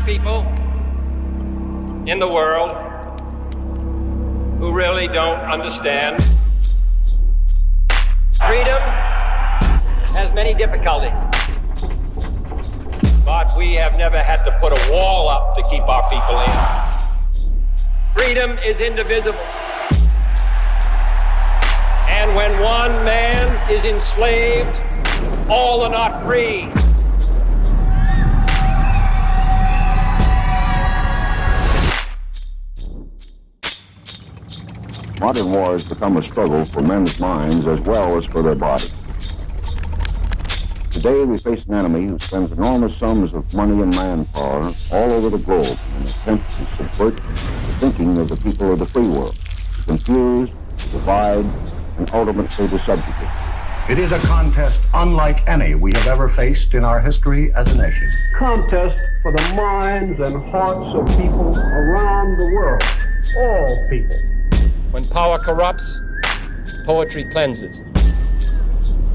people in the world who really don't understand. Freedom has many difficulties, but we have never had to put a wall up to keep our people in. Freedom is indivisible. And when one man is enslaved, all are not free. Modern war has become a struggle for men's minds as well as for their bodies. Today we face an enemy who spends enormous sums of money and manpower all over the globe in an attempt to subvert the thinking of the people of the free world, to confuse, divide, and ultimately to subjugate. It is a contest unlike any we have ever faced in our history as a nation. Contest for the minds and hearts of people around the world, all people. When power corrupts, poetry cleanses.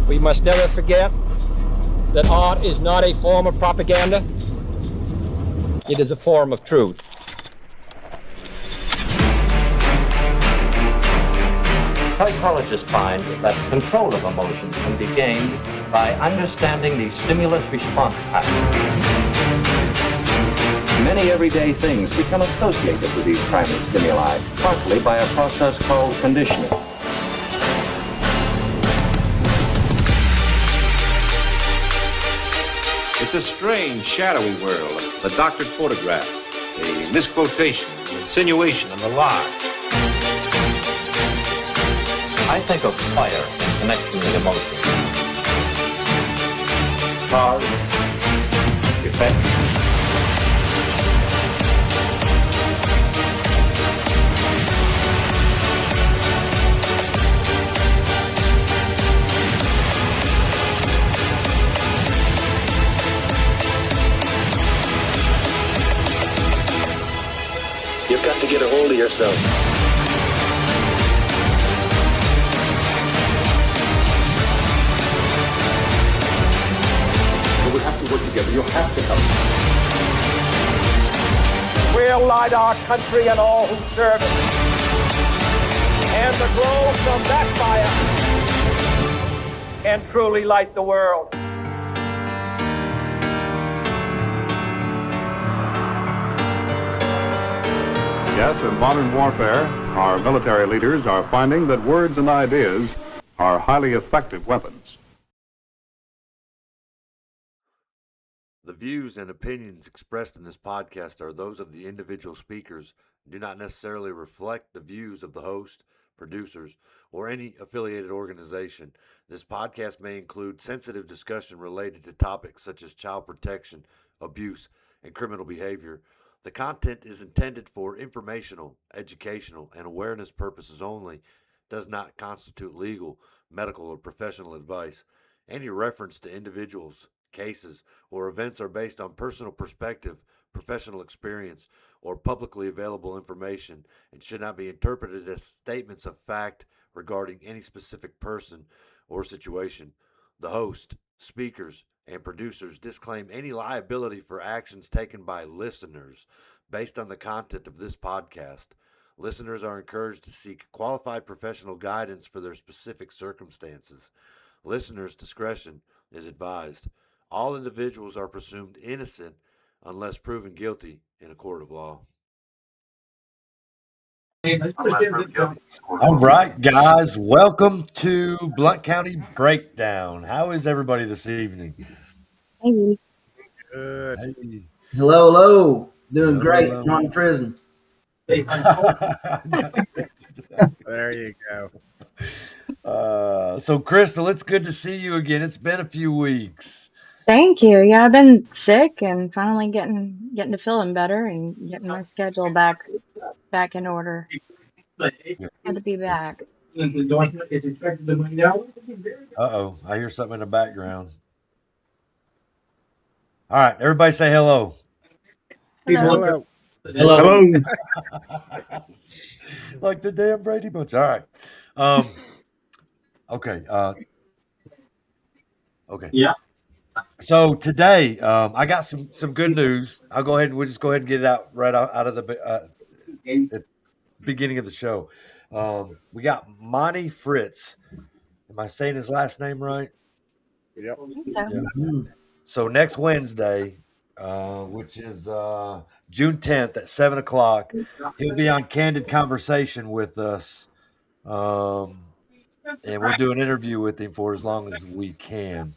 We must never forget that art is not a form of propaganda. It is a form of truth. Psychologists find that control of emotions can be gained by understanding the stimulus-response pattern. Many everyday things become associated with these primary stimuli, partly by a process called conditioning. It's a strange, shadowy world. The doctored photograph, the misquotation, the insinuation, and the lie. I think of fire in connection with emotion. Cause, effect. You've got to get a hold of yourself. So we have to work together. You have to help. We'll light our country and all who serve it. And the glow from that fire can truly light the world. Yes, in modern warfare, our military leaders are finding that words and ideas are highly effective weapons. The views and opinions expressed in this podcast are those of the individual speakers and do not necessarily reflect the views of the host, producers, or any affiliated organization. This podcast may include sensitive discussion related to topics such as child protection, abuse, and criminal behavior. The content is intended for informational, educational, and awareness purposes only, does not constitute legal, medical, or professional advice. Any reference to individuals, cases, or events are based on personal perspective, professional experience, or publicly available information and should not be interpreted as statements of fact regarding any specific person or situation. The host, speakers, and producers disclaim any liability for actions taken by listeners based on the content of this podcast. Listeners are encouraged to seek qualified professional guidance for their specific circumstances. Listeners' discretion is advised. All individuals are presumed innocent unless proven guilty in a court of law. All right, guys, welcome to Blount County Breakdown. How is everybody this evening? Hey. Good. Hey. Hello. Doing great. Not in prison. There you go. So, Crystal, it's good to see you again. It's been a few weeks. Thank you. Yeah, I've been sick and finally getting to feeling better and getting my schedule back in order. Good to be back. Uh-oh, I hear something in the background. All right, everybody say hello. Hello. Hello. Like the damn Brady Bunch. All right. Okay. Okay. Yeah. So today, I got some good news. We'll just go ahead and get it out right out of the beginning of the show. We got Monty Fritz. Am I saying his last name right? Yep. I think so. Yeah. So next Wednesday, which is June 10th at 7:00, he'll be on Candid Conversation with us. And we'll do an interview with him for as long as we can,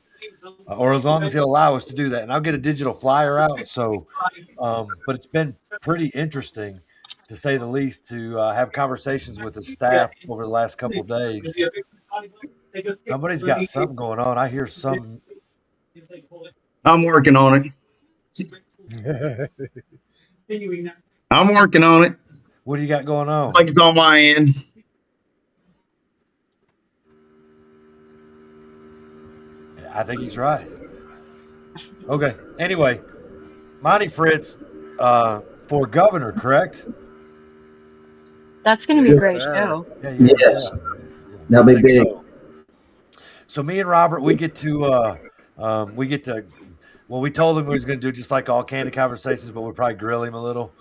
or as long as he'll allow us to do that. And I'll get a digital flyer out. So, but it's been pretty interesting, to say the least, to have conversations with the staff over the last couple of days. Somebody's got something going on. I hear some. I'm working on it. I'm working on it. What do you got going on? Like it's on my end. I think he's right. Okay. Anyway, Monty Fritz for governor, correct? That's going to be a great show. Yes. That'll be big. So me and Robert, we get to, well, we told him we was going to do just like all Candid Conversations, but we'll probably grill him a little.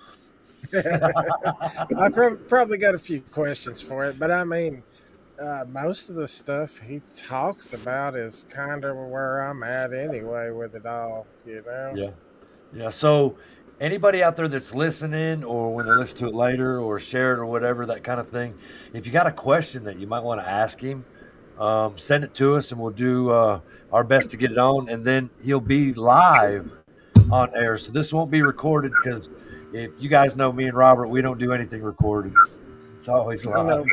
I probably got a few questions for it, but I mean, most of the stuff he talks about is kind of where I'm at anyway with it all, you know? Yeah. Yeah. So anybody out there that's listening, or when they listen to it later or share it or whatever, that kind of thing, if you got a question that you might want to ask him, send it to us and we'll do our best to get it on. And then he'll be live on air. So this won't be recorded, because if you guys know me and Robert, we don't do anything recorded. It's always live.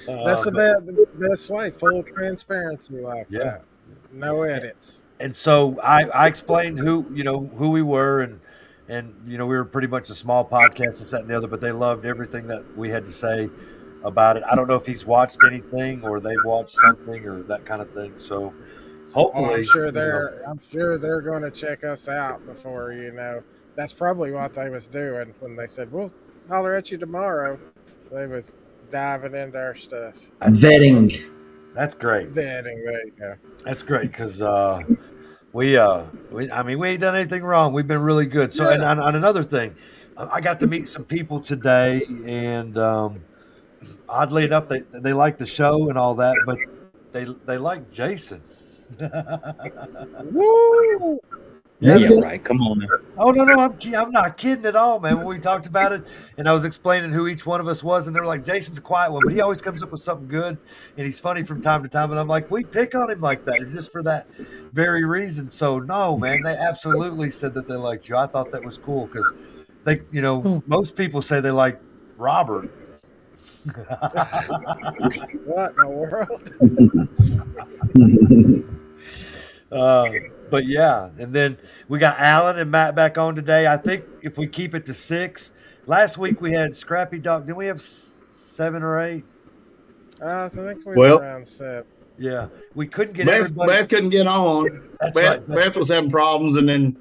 That's the best way, full transparency like that. No edits. And so I explained who we were, and we were pretty much a small podcast, this, that, and the other, but they loved everything that we had to say about it. I don't know if he's watched anything or they've watched something or that kind of thing. So hopefully, I'm sure they're going to check us out before, that's probably what they was doing when they said, "We'll holler at you tomorrow." They was diving into our stuff. Vetting. That's great. Vetting, there you go. That's great, because we ain't done anything wrong. We've been really good. So, and on another thing, I got to meet some people today, and oddly enough, they like the show and all that, but they like Jason. Woo! Yeah, right. Come on, man. Oh no, I'm not kidding at all, man. When we talked about it, and I was explaining who each one of us was, and they were like, "Jason's a quiet one, but he always comes up with something good, and he's funny from time to time." And I'm like, "We pick on him like that just for that very reason." So no, man, they absolutely said that they liked you. I thought that was cool, because they, most people say they like Robert. What in the world? But yeah, and then we got Alan and Matt back on today. I think if we keep it to 6, last week we had Scrappy Dog. Didn't we have 7 or 8? I think we were around 7. Yeah, we couldn't get everybody. Beth couldn't get on. Beth was having problems, and then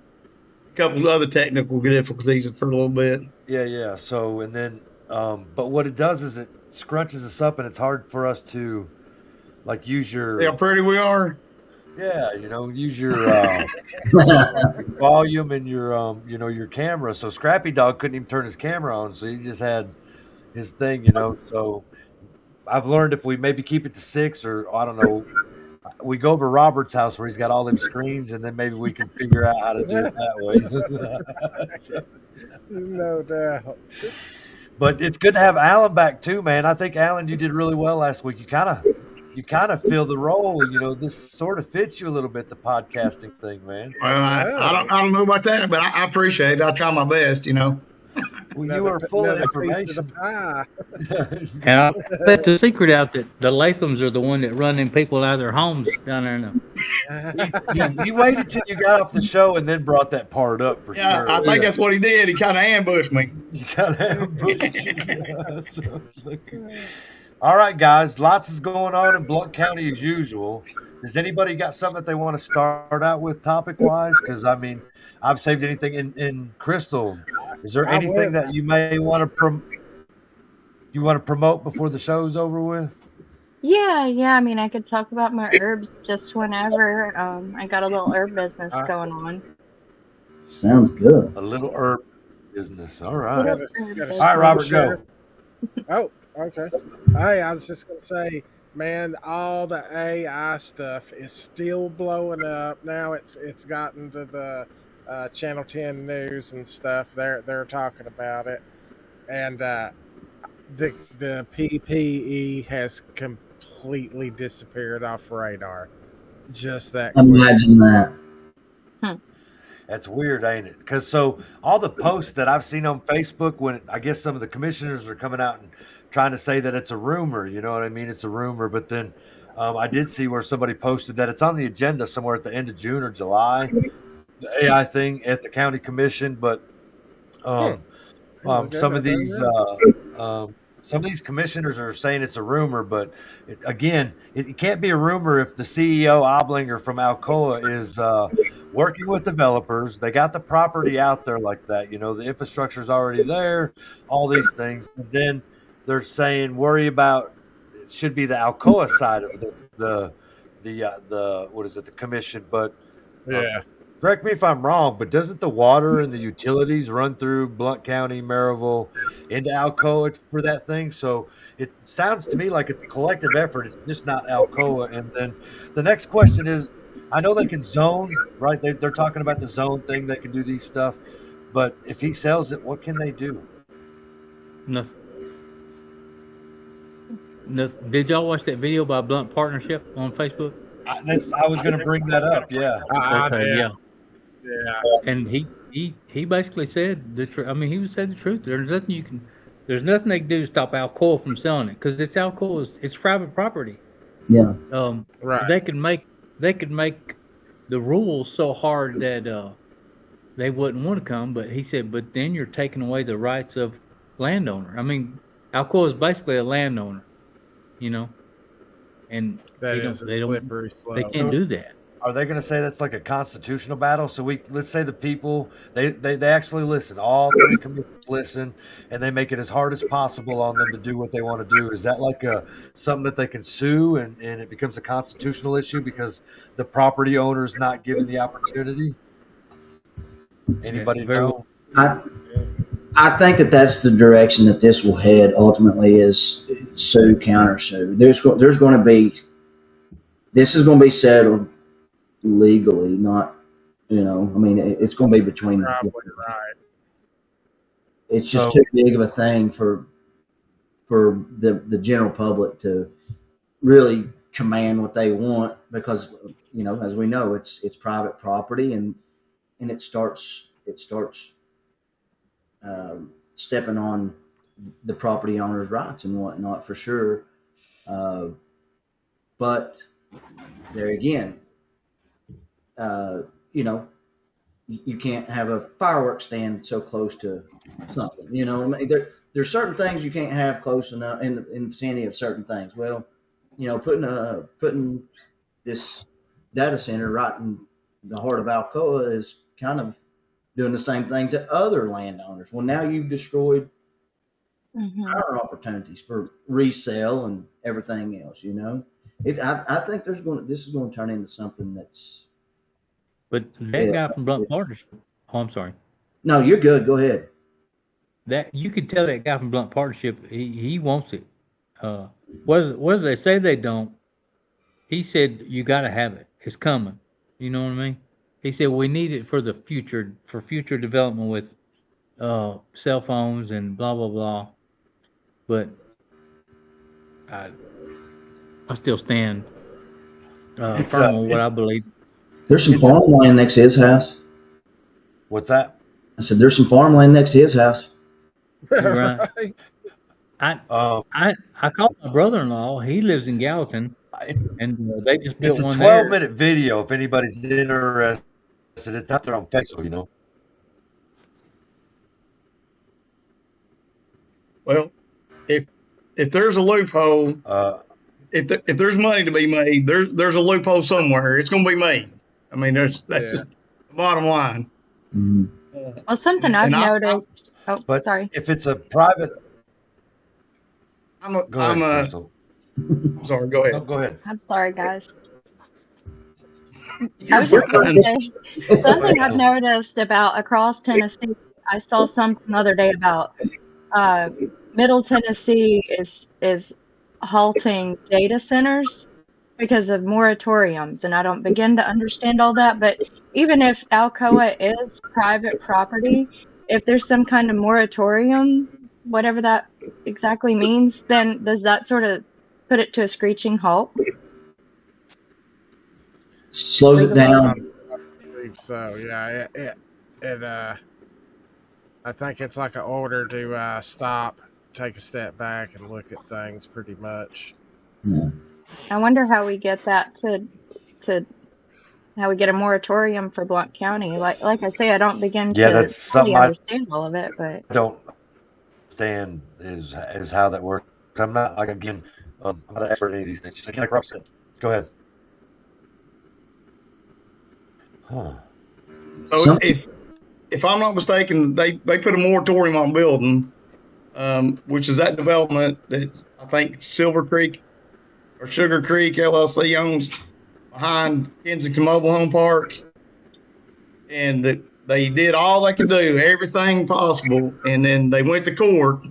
a couple of other technical difficulties for a little bit. Yeah. So, and then, but what it does is it scrunches us up, and it's hard for us to, like, use your. See how pretty we are. Yeah, use your volume and your your camera. So Scrappy Dog couldn't even turn his camera on, so he just had his thing, So I've learned if we maybe keep it to 6, or I don't know, we go over Robert's house where he's got all them screens, and then maybe we can figure out how to do it that way. No doubt. But it's good to have Alan back too, man. I think, Alan, you did really well last week. You kind of feel the role. This sort of fits you a little bit, the podcasting thing, man. Well, I don't know about that, but I appreciate it. I try my best, Well, you are full of information. And I bet the secret out that the Lathams are the one that run them people out of their homes down there in the. He waited till you got off the show and then brought that part up for sure. I think that's what he did. He kind of ambushed me. You kind of ambushed me. All right, guys, lots is going on in Blount County as usual. Does anybody got something that they want to start out with topic-wise? Because, I've saved anything in Crystal. Is there anything that you may want to promote before the show's over with? Yeah. I mean, I could talk about my herbs just whenever. I got a little herb business going on. Sounds good. A little herb business. All right. Little Got a, herb got a business. All right, Robert, share. go. Oh, okay. Hey, I was just gonna say, man, all the AI stuff is still blowing up. Now it's gotten to the Channel 10 news and stuff. They're talking about it, and the PPE has completely disappeared off radar. Just that quick. Imagine that. That's weird, ain't it? Because so all the posts that I've seen on Facebook, when I guess some of the commissioners are coming out and trying to say that it's a rumor, you know what I mean? It's a rumor. But then I did see where somebody posted that it's on the agenda somewhere at the end of June or July, the AI thing at the county commission. But some of these commissioners are saying it's a rumor, but it can't be a rumor if the CEO Oblinger from Alcoa is working with developers. They got the property out there like that. You know, the infrastructure is already there, all these things. And then they're saying worry about it should be the Alcoa side of the what is it, the commission. But correct me if I'm wrong, but doesn't the water and the utilities run through Blount County, Maryville, into Alcoa for that thing? So it sounds to me like it's a collective effort. It's just not Alcoa. And then the next question is, I know they can zone, right? They're talking about the zone thing. They can do these stuff. But if he sells it, what can they do? Nothing. Did y'all watch that video by Blount Partnership on Facebook? I was going to bring that up. Yeah. Yeah. And he basically said the truth. I mean, he said the truth. There's nothing they can do to stop Alcoa from selling it because it's Alcoa's. It's private property. Yeah. Right. They could make the rules so hard that they wouldn't want to come. But he said, but then you're taking away the rights of landowner. I mean, Alcoa is basically a landowner, you know, and they can't do that. Are they going to say that's like a constitutional battle? So let's say the people, they actually listen. All three commissioners listen, and they make it as hard as possible on them to do what they want to do. Is that like something that they can sue, and it becomes a constitutional issue because the property owner is not given the opportunity? Anybody know? I think that's the direction that this will head ultimately, is sue, countersue. There's going to be, this is going to be settled legally, not, you know, I mean, it's going to be between. Right. It's just too big of a thing for the general public to really command what they want, because, you know, as we know, it's private property, and it starts stepping on the property owner's rights and whatnot, for sure. But there again, you know, you can't have a fireworks stand so close to something. You know, I mean, there's certain things you can't have close enough in the vicinity of certain things. Well, you know, putting this data center right in the heart of Alcoa is kind of doing the same thing to other landowners. Well, now you've destroyed our opportunities for resale and everything else. You know, I think this is going to turn into something that's. But that guy from Blount Partnership. Oh, I'm sorry. No, you're good. Go ahead. That you could tell that guy from Blount Partnership, he wants it. Whether they say they don't, he said you got to have it. It's coming. You know what I mean? He said we need it for the future, for future development with cell phones and blah blah blah. But I still stand firm on what I believe. There's some farmland next to his house. What's that? I said there's some farmland next to his house. Right. I called my brother-in-law. He lives in Gallatin, and they just built one there. It's a 12-minute video. If anybody's interested, it's out there on Facebook. You know. Well, if there's a loophole, if there's money to be made, there's a loophole somewhere. It's going to be made. I mean, that's just the bottom line. Well, something I've noticed. But sorry. If it's a private, I'm sorry. Go ahead. No, go ahead. I'm sorry, guys. You're I was just going to fine. say something I've noticed about across Tennessee. I saw something the other day about Middle Tennessee is halting data centers because of moratoriums, and I don't begin to understand all that. But even if Alcoa is private property, if there's some kind of moratorium, whatever that exactly means, then does that sort of put it to a screeching halt? Slows it down. I believe so. Yeah, I think it's like an order to stop, take a step back, and look at things. Pretty much. Yeah. I wonder how we get that to how we get a moratorium for Blount County. Like I say, I don't begin Yeah, to that's fully something I understand all of it, but don't understand is how that works. I'm not like again, I'm not an expert in any of these things. Just like Rob said. Go ahead. Huh. So if I'm not mistaken, they put a moratorium on building, which is that development that I think Silver Creek or Sugar Creek LLC owns behind Kensington Mobile Home Park, and that they did all they could do, everything possible, and then they went to court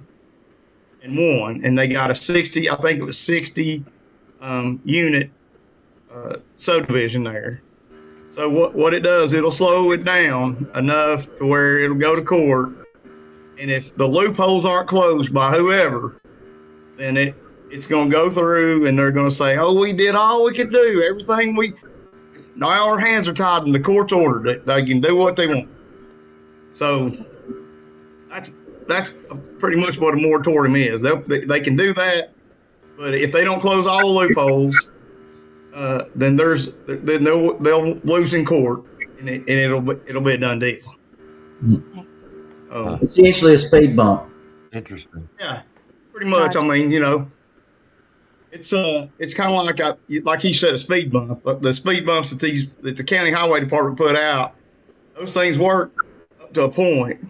and won, and they got a 60, I think it was 60 unit subdivision there. So what it does, it'll slow it down enough to where it'll go to court, and if the loopholes aren't closed by whoever, then it's going to go through, and they're going to say, "Oh, we did all we could do, everything now our hands are tied, and the court's ordered it. They can do what they want." So that's pretty much what a moratorium is. They can do that, but if they don't close all the loopholes, then they'll lose in court, and it'll be a done deal. Essentially a speed bump. Interesting. Yeah, pretty much. I mean, it's kind of like he said, a speed bump. But the speed bumps that the county highway department put out, those things work up to a point.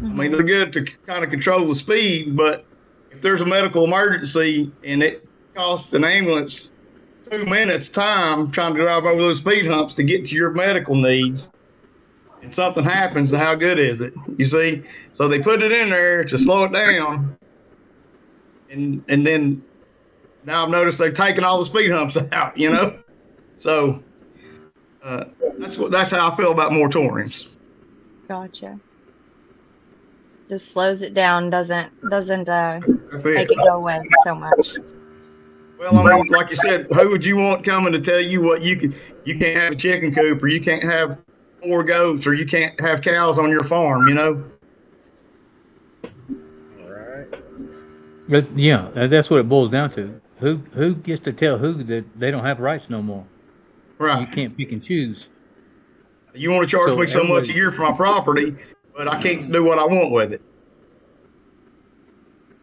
I mean, they're good to kind of control the speed, but if there's a medical emergency and it costs an ambulance 2 minutes time trying to drive over those speed humps to get to your medical needs, and something happens, how good is it? You see? So they put it in there to slow it down, and then now I've noticed they've taken all the speed humps out, So that's how I feel about moratoriums. gotcha. Just slows it down, doesn't make it go away so much. Well, I mean, like you said, who would you want coming to tell you what you can't have a chicken coop, or you can't have 4 goats, or you can't have cows on your farm, But yeah, that's what it boils down to. Who gets to tell who that they don't have rights no more? Right. You can't pick and choose. You want to charge me so much a year for my property, but I can't do what I want with it.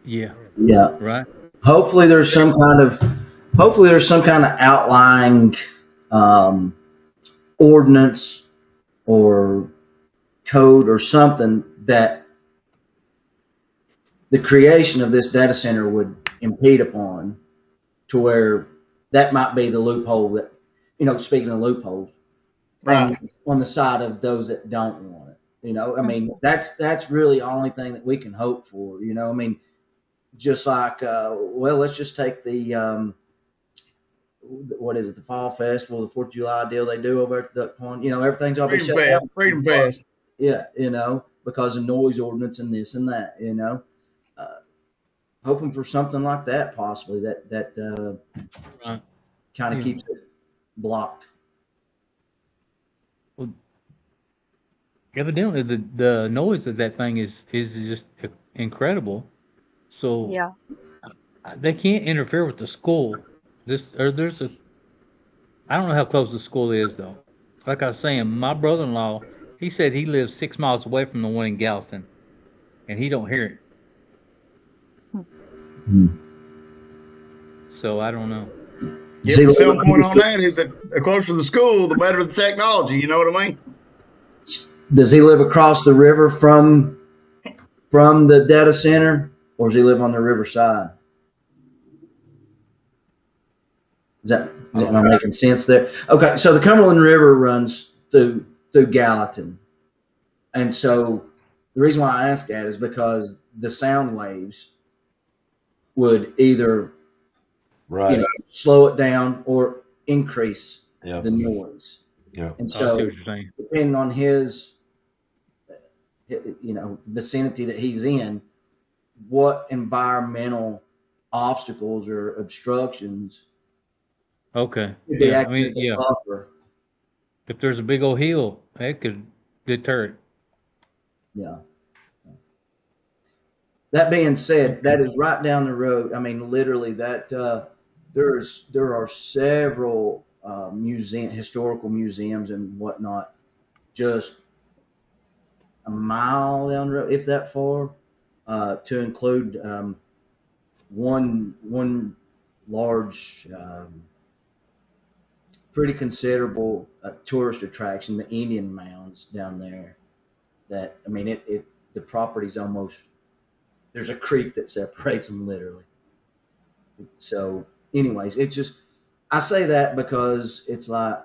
Yeah. Yeah. Right. Hopefully there's some kind of outlying ordinance or code or something that the creation of this data center would impede upon, to where that might be the loophole that, speaking of loopholes, right, on the side of those that don't want it. I mean, that's really the only thing that we can hope for. I mean, just like, let's just take the, what is it, the Fall Festival, the 4th of July deal they do over at Duck Pond. Everything's all been shut down. Freedom Fest. Yeah, because of noise ordinance and this and that, hoping for something like that, possibly that kind of keeps it blocked. Well, evidently the noise of that thing is just incredible. So yeah, they can't interfere with the school. I don't know how close the school is though. Like I was saying, my brother-in-law, he said he lives 6 miles away from the one in Gallatin, and he don't hear it. So I don't know. Yeah, the selling point on that is that the closer to the school, the better the technology. You know what I mean? Does he live across the river from the data center, or does he live on the riverside? Am I making sense there? Okay, so the Cumberland River runs through Gallatin, and so the reason why I ask that is because the sound waves would either slow it down or increase the noise. Yeah, and I see so what you're saying. depending on his vicinity that he's in, what environmental obstacles or obstructions Okay. could be Yeah. I acting mean, as a yeah. buffer. If there's a big old hill, that could deter it. Yeah. That being said, that is right down the road. I mean, literally, that there are several historical museums and whatnot, just a mile down the road, if that far, to include one large, pretty considerable tourist attraction, the Indian Mounds down there. That, I mean, the property's almost, there's a creek that separates them literally. So anyways, it's just, I say that because it's like,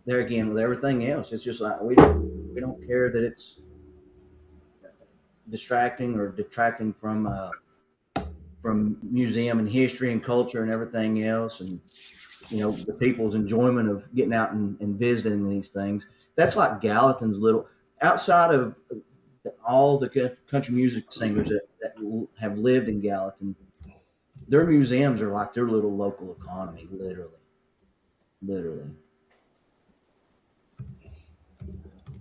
there again, with everything else, it's just like, we don't care that it's distracting or detracting from museum and history and culture and everything else. And, the people's enjoyment of getting out and visiting these things. That's like Gallatin's little, outside of all the country music singers that have lived in Gallatin, their museums are like their little local economy, literally.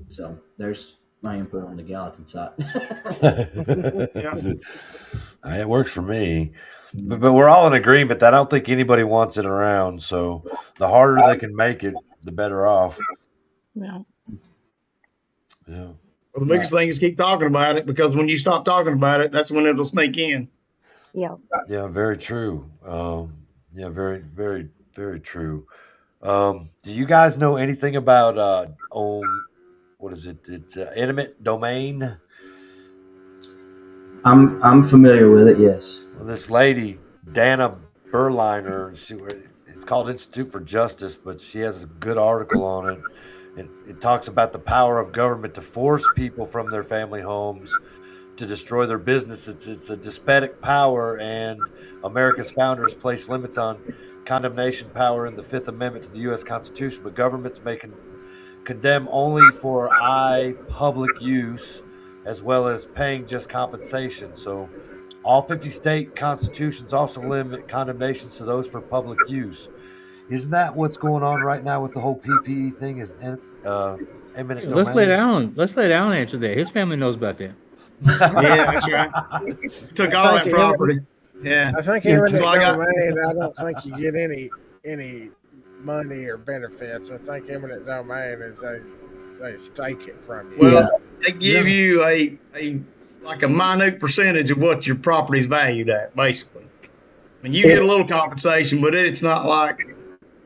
So there's my input on the Gallatin side. It works for me. But we're all in agreement that I don't think anybody wants it around. So the harder they can make it, the better off. Yeah. Well, the biggest thing is keep talking about it, because when you stop talking about it, that's when it'll sneak in. Yeah. Yeah, very true. Yeah, very, very, very true. Do you guys know anything about what is it? It's eminent domain. I'm familiar with it. Yes. Well, this lady, Dana Berliner, it's called Institute for Justice, but she has a good article on it. It talks about the power of government to force people from their family homes to destroy their businesses. It's a despotic power, and America's founders placed limits on condemnation power in the Fifth Amendment to the U.S. Constitution, but governments may condemn only for public use, as well as paying just compensation. So all 50 state constitutions also limit condemnations to those for public use. Isn't that what's going on right now with the whole PPE thing? Is eminent domain? Let's let Alan answer that. His family knows about that. Yeah, that's right. Took all that property. Yeah. I think eminent domain, I don't think you get any money or benefits. I think eminent domain is they stake it from you. Well, they give you a minute percentage of what your property's valued at, basically. I mean, you get a little compensation, but it's not like,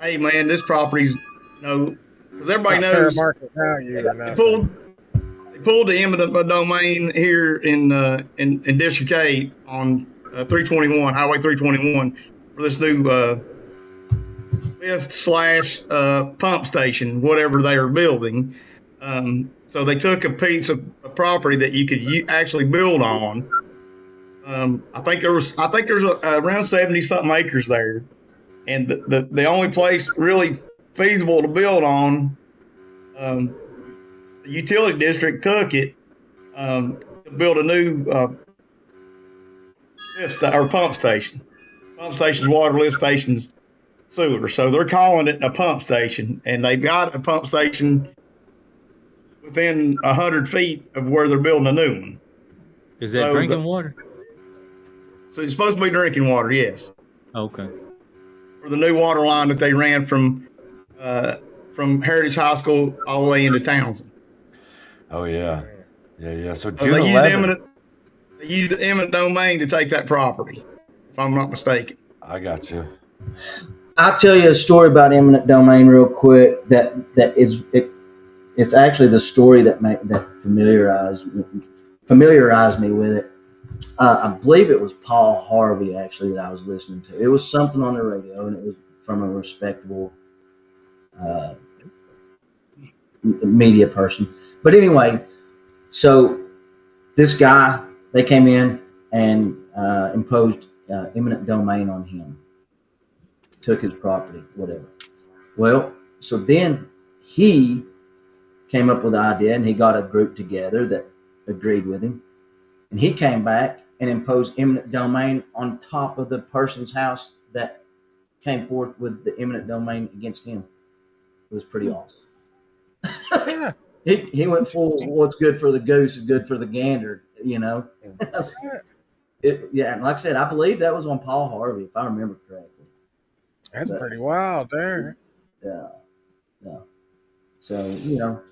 hey man, this property's because everybody not fair knows market value. They pulled the eminent domain here in District 8 on 321, Highway 321, for this new lift / pump station, whatever they are building. So they took a piece of property that you could actually build on. I think there's around 70 something acres there, and the only place really feasible to build on, the utility district took it to build a new pump station. Pump stations, water, lift stations, sewer. So they're calling it a pump station, and they've got a pump station within 100 feet of where they're building a new one. Is that drinking water? So it's supposed to be drinking water, yes. Okay. For the new water line that they ran from Heritage High School all the way into Townsend. Oh yeah. So They June 11th. They used the eminent domain to take that property, if I'm not mistaken. I got you. I'll tell you a story about eminent domain real quick. It's actually the story that familiarized me with it. I believe it was Paul Harvey actually that I was listening to. It was something on the radio, and it was from a respectable media person. But anyway, so this guy, they came in and imposed eminent domain on him, took his property, whatever. Well, so then he came up with the idea, and he got a group together that agreed with him, and he came back and imposed eminent domain on top of the person's house that came forth with the eminent domain against him. It was pretty awesome. Yeah. He went full, what's good for the goose is good for the gander, you know. And like I said, I believe that was on Paul Harvey, if I remember correctly. That's pretty wild there. Yeah. So, you know,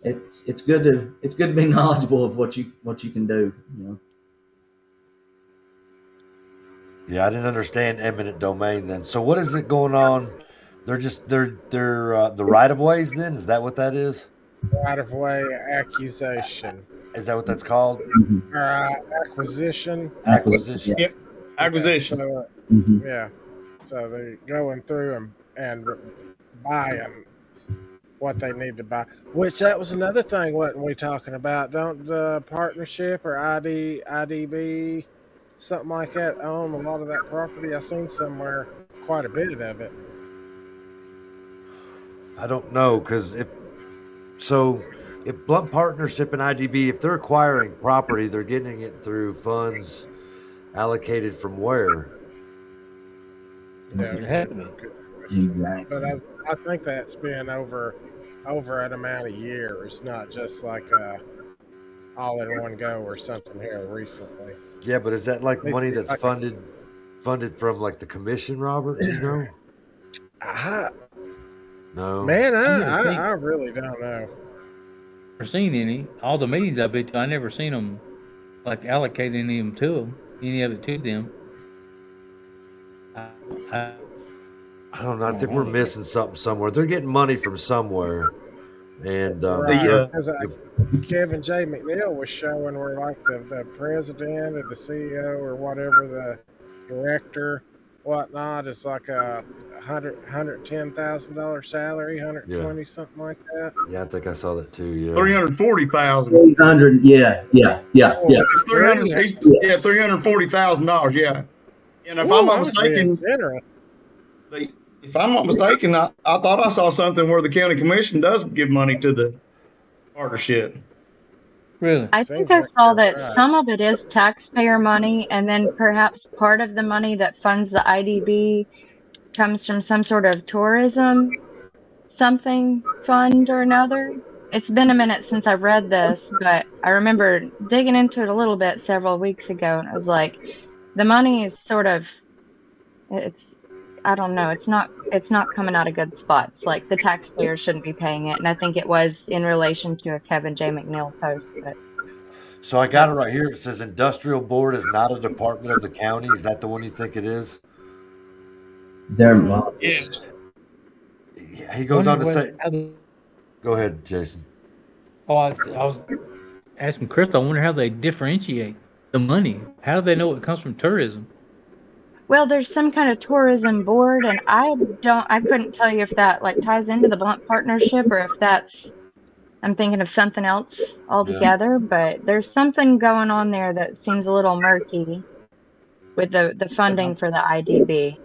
it's good to be knowledgeable of what you can do, you know. Yeah, I didn't understand eminent domain then. So what is it going on? They're the right of ways then? Is that what that is? Right of way accusation. Is that what that's called? Acquisition. Acquisition. Yep. Acquisition. So, yeah. So they're going through and buying what they need to buy. Which that was another thing, wasn't we talking about? Don't the partnership or IDB, something like that, own a lot of that property? I've seen somewhere quite a bit of it. I don't know, because if Blount Partnership and IDB, if they're acquiring property, they're getting it through funds allocated from where? What's happening? Exactly. But I think that's been over an amount of years, not just like all in one go or something here recently. Yeah, but is that like money that's funded from like the commission, Robert? You know? No. Man, I really don't know. Never seen any. All the meetings I've been to, I never seen them like allocate any of it to them. I don't know. I think we're missing something somewhere. They're getting money from somewhere, and Kevin J. McNeil was showing where like the president or the CEO or whatever, the director, whatnot, is like a $110,000 salary, 120 something like that. Yeah, I think I saw that too. Yeah, 340,000. 300. Yeah. It's 300. Yeah, $340,000. Yeah. And if I'm not mistaken, if I'm not mistaken, I thought I saw something where the county commission does give money to the partnership. Really? I think I saw that some of it is taxpayer money, and then perhaps part of the money that funds the IDB comes from some sort of tourism something fund or another. It's been a minute since I've read this, but I remember digging into it a little bit several weeks ago, and it was like the money is sort of, I don't know, it's not coming out of good spots. Like the taxpayers shouldn't be paying it, and I think it was in relation to a Kevin J. McNeil post. But so I got it right here. It says industrial board is not a department of the county. Is that the one you think it is? Yes. He goes on to say. Go ahead, Jason. Oh, I was asking Crystal. I wonder how they differentiate the money. How do they know it comes from tourism? well, there's some kind of tourism board, and I couldn't tell you if that like ties into the Blount partnership or if that's, I'm thinking of something else altogether. Yeah. But there's something going on there that seems a little murky with the funding for the IDB.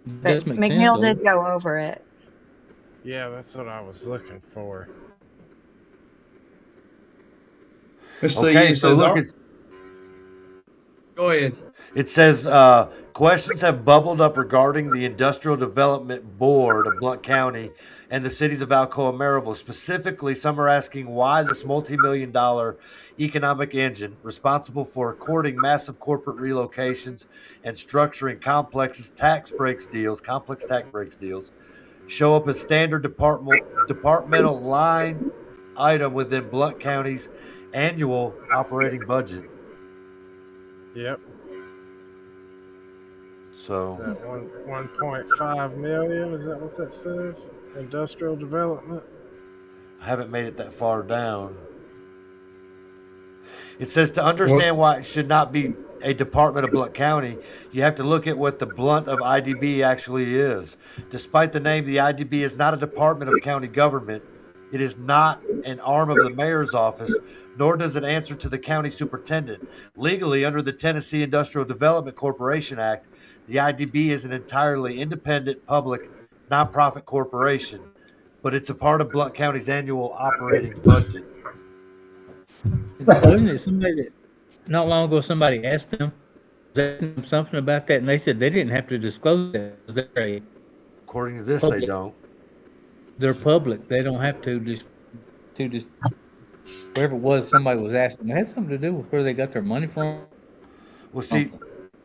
But McNeil did go over it. Yeah, that's what I was looking for. Okay, so look, go ahead. It says questions have bubbled up regarding the Industrial Development Board of Blount County and the cities of Alcoa and Maryville. Specifically, some are asking why this multi-million-dollar economic engine responsible for courting massive corporate relocations and structuring complex tax breaks deals show up as standard departmental line item within Blount County's annual operating budget. Yep. So 1.5 million, is that what that says? Industrial development. I haven't made it that far down. It says to understand why it should not be a department of Blount County, you have to look at what the Blount of IDB actually is. Despite the name, the IDB is not a department of county government. It is not an arm of the mayor's office, nor does it answer to the county superintendent. Legally, under the Tennessee Industrial Development Corporation Act, the IDB is an entirely independent, public, nonprofit corporation, but it's a part of Blount County's annual operating budget. Wasn't it somebody that not long ago somebody asked them something about that, and they said they didn't have to disclose that. According to this, public. They don't. They're public. They don't have to just whatever it was somebody was asking. It had something to do with where they got their money from. Well, see,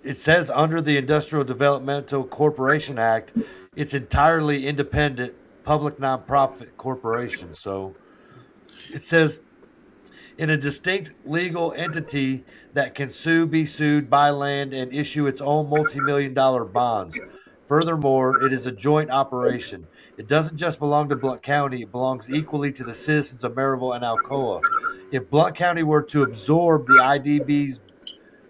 it says under the Industrial Developmental Corporation Act, it's entirely independent, public nonprofit corporation. So it says in a distinct legal entity that can sue, be sued, buy land, and issue its own multi-million-dollar bonds. Furthermore, it is a joint operation. It doesn't just belong to Blount County. It belongs equally to the citizens of Maryville and Alcoa. If Blount County were to absorb the IDB's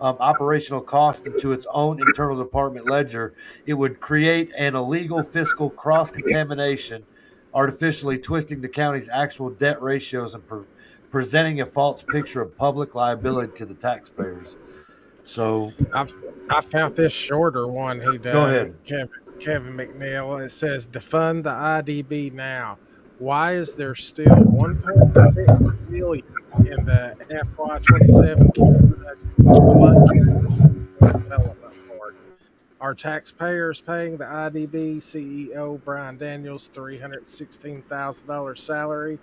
operational cost into its own internal department ledger, it would create an illegal fiscal cross-contamination, artificially twisting the county's actual debt ratios and presenting a false picture of public liability to the taxpayers. So I found this shorter one he done. Go ahead. Kevin McNeil. It says defund the IDB now. Why is there still 1.6 million in the FY27 development board? Are taxpayers paying the IDB CEO Brian Daniels $316,000 salary?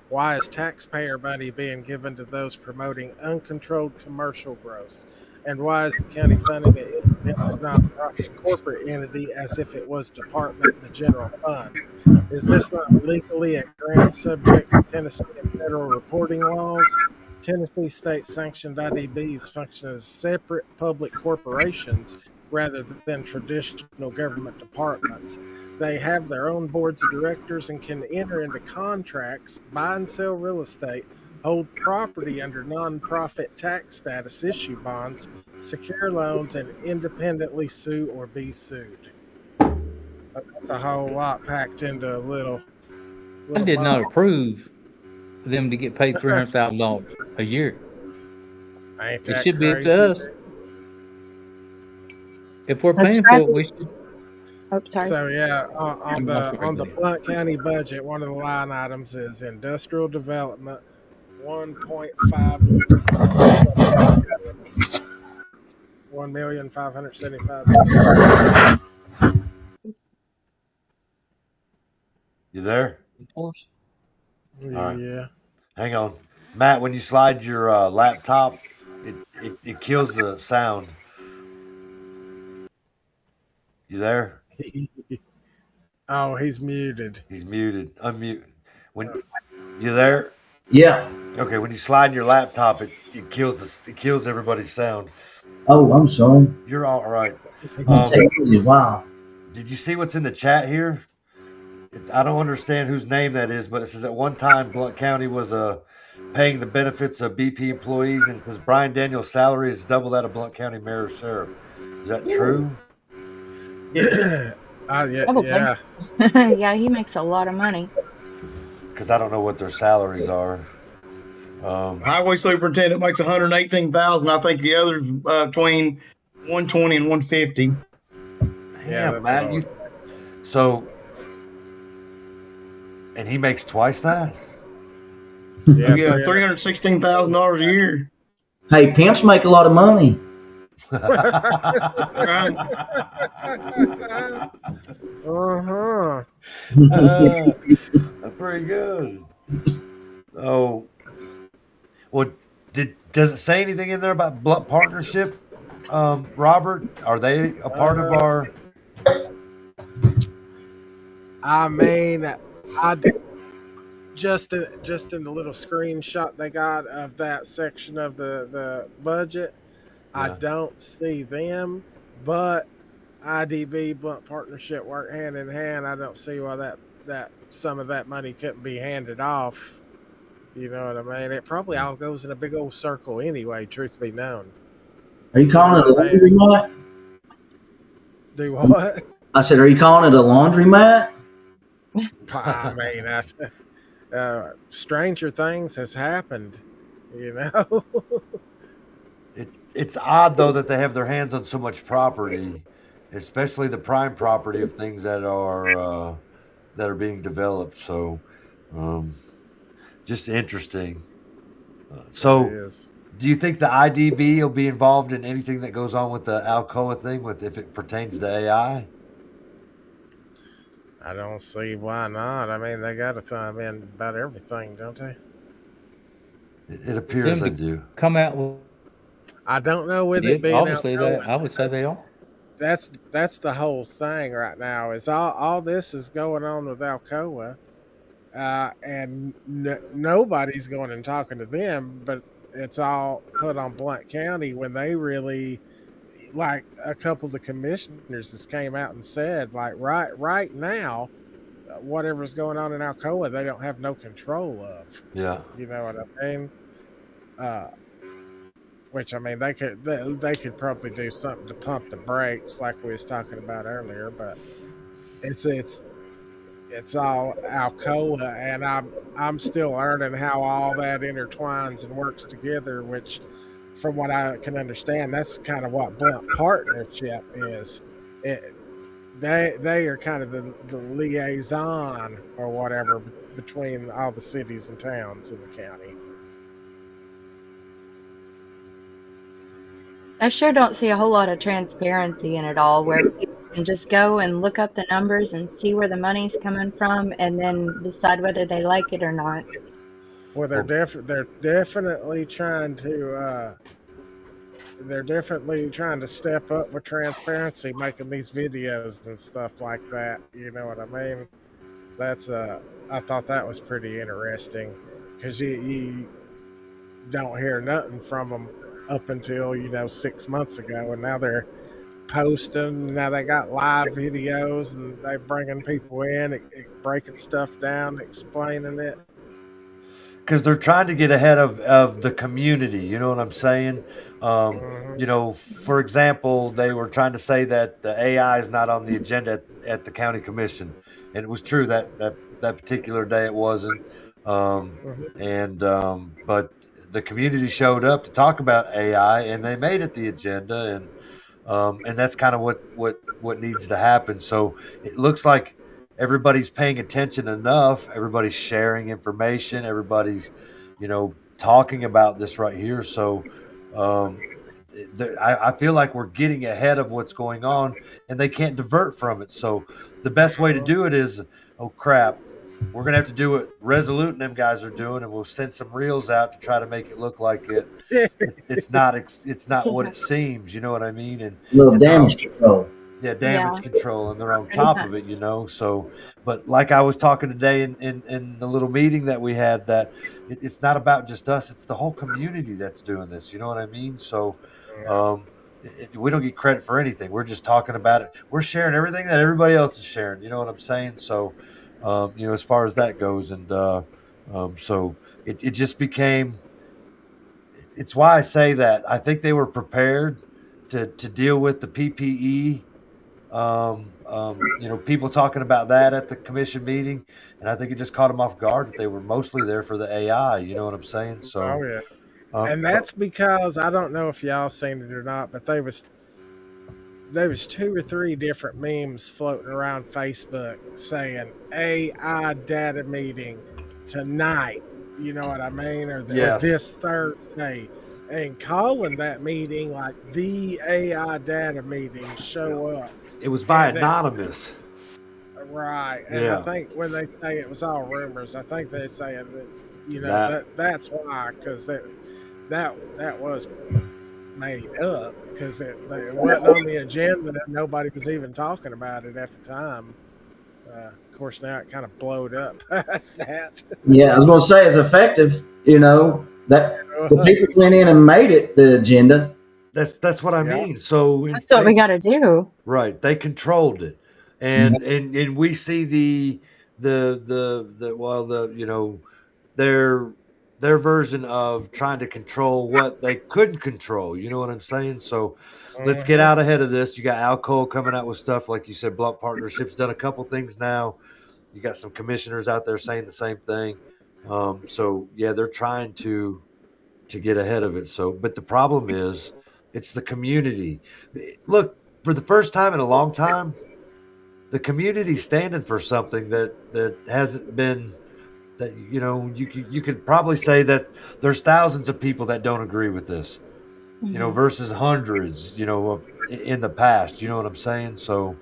Why is taxpayer money being given to those promoting uncontrolled commercial growth? And why is the county funding an independent nonprofit corporate entity as if it was department in the general fund? Is this not legally a grant subject to Tennessee and federal reporting laws? Tennessee state-sanctioned IDBs function as separate public corporations rather than traditional government departments. They have their own boards of directors and can enter into contracts, buy and sell real estate, hold property under nonprofit tax status, issue bonds, secure loans, and independently sue or be sued. That's a whole lot packed into a little I did not approve them to get paid $300,000 a year. Ain't It that should be up crazy? to us. If we're That's paying for it, right. we should. Oh, sorry. So yeah, on the Blount County budget, one of the line items is industrial development, 1,575,000. You there? Of course. All right. Yeah. Hang on. Matt, when you slide your laptop, it kills the sound. You there? Oh, he's muted. He's muted. Unmute. When you there? Yeah. Okay. When you slide your laptop, it kills everybody's sound. Oh, I'm sorry. You're all right. Wow. Did you see what's in the chat here? I don't understand whose name that is, but it says at one time Blount County was paying the benefits of BP employees, and it says Brian Daniels' salary is double that of Blount County Mayor Sheriff. Is that true? Yeah. Probably. Yeah. Yeah, he makes a lot of money. Because I don't know what their salaries are. Highway superintendent makes $118,000. I think the others between $120 and $150. Yeah, Matt. And he makes twice that. Yeah, $316,000 a year. Hey, pimps make a lot of money. Right. Pretty good. Oh, well, does it say anything in there about Blount Partnership, Robert? Are they a part of our? I mean, just in the little screenshot they got of that section of the budget, I don't see them, but IDB Blount Partnership work hand in hand. I don't see why that some of that money couldn't be handed off. You know what I mean? It probably all goes in a big old circle anyway, truth be known. Are you calling it a laundromat? Do what? I said, are you calling it a laundromat? I mean, stranger things has happened, you know. It's odd though that they have their hands on so much property, especially the prime property of things that are being developed. So, just interesting. So, do you think the IDB will be involved in anything that goes on with the Alcoa thing, if it pertains to AI? I don't see why not. I mean, they got to thumb in about everything, don't they? It appears they do. Come out with. I don't know with it being obviously Alcoa. I would say they are. That's the whole thing right now. Is all this is going on with Alcoa, and nobody's going and talking to them, but it's all put on Blount County when they really, like a couple of the commissioners just came out and said, like right now, whatever's going on in Alcoa, they don't have no control of. Yeah. You know what I mean? Which I mean, they could probably do something to pump the brakes, like we was talking about earlier. But it's all Alcoa, and I'm still learning how all that intertwines and works together. Which, from what I can understand, that's kind of what Blount Partnership is. They are kind of the liaison or whatever between all the cities and towns in the county. I sure don't see a whole lot of transparency in it all, where people can just go and look up the numbers and see where the money's coming from, and then decide whether they like it or not. Well, they're definitely trying to step up with transparency, making these videos and stuff like that. You know what I mean? I thought that was pretty interesting, because you don't hear nothing from them up until 6 months ago, and now they're posting. Now they got live videos, and they're bringing people in, breaking stuff down, explaining it. Because they're trying to get ahead of the community. You know what I'm saying? For example, they were trying to say that the AI is not on the agenda at the county commission, and it was true that particular day it wasn't. But the community showed up to talk about AI, and they made it the agenda, and that's kind of what needs to happen. So it looks like everybody's paying attention enough. Everybody's sharing information. Everybody's, talking about this right here. So I feel like we're getting ahead of what's going on, and they can't divert from it. So the best way to do it is, oh crap, we're gonna have to do what Resolute and them guys are doing, and we'll send some reels out to try to make it look like it's not what it seems. You know what I mean? And a little damage control. Yeah, damage control, and they're on top of it. So, but like I was talking today in the little meeting that we had, that it's not about just us; it's the whole community that's doing this. You know what I mean? So, we don't get credit for anything. We're just talking about it. We're sharing everything that everybody else is sharing. You know what I'm saying? So. As far as that goes, and so it just became. It's why I say that I think they were prepared to deal with the PPE. People talking about that at the commission meeting, and I think it just caught them off guard that they were mostly there for the AI. You know what I'm saying? So, and that's because I don't know if y'all seen it or not, but there was 2 or 3 different memes floating around Facebook saying AI data meeting tonight, you know what I mean, or this Thursday, and calling that meeting like the AI data meeting. Show up. It was by anonymous. Right, and I think when they say it was all rumors, I think they say that that's why, because that was made up, because it wasn't on the agenda, and nobody was even talking about it at the time. Of course, now it kind of blowed up past that. Yeah, I was going to say, it's effective. That the people went in and made it the agenda. That's what I mean. So that's what we got to do. Right, they controlled it, and we see the their version of trying to control what they couldn't control. You know what I'm saying? So let's get out ahead of this. You got Alcoa coming out with stuff like you said. Blount Partnership's done a couple things now. You got some commissioners out there saying the same thing. So yeah, they're trying to get ahead of it. So, but the problem is, it's the community. Look, for the first time in a long time, the community's standing for something that hasn't been. That you could probably say that there's thousands of people that don't agree with this, versus hundreds, in the past. You know what I'm saying? So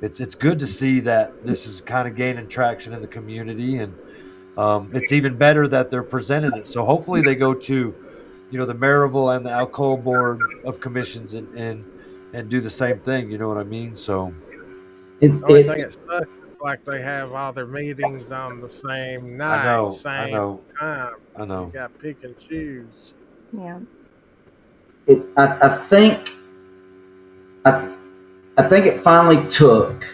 it's good to see that this is kind of gaining traction in the community, and it's even better that they're presenting it. So hopefully they go to, the Maryville and the Alcoa Board of Commissions and do the same thing. You know what I mean? So the only thing it sucks is like they have all their meetings on the same night, same time. I know. So you got to pick and choose. Yeah. I think it finally took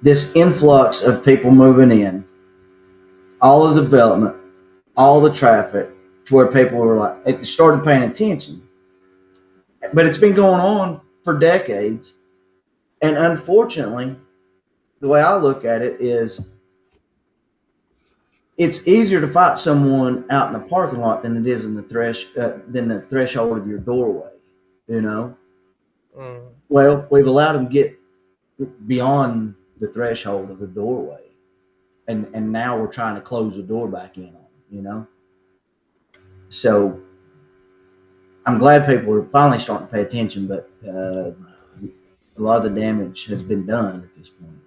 this influx of people moving in, all the development, all the traffic, to where people were like, it started paying attention. But it's been going on for decades. And unfortunately, the way I look at it is, it's easier to fight someone out in the parking lot than it is in the threshold of your doorway. Well, we've allowed them to get beyond the threshold of the doorway, and now we're trying to close the door back in on them. So I'm glad people are finally starting to pay attention, but a lot of the damage has been done at this point.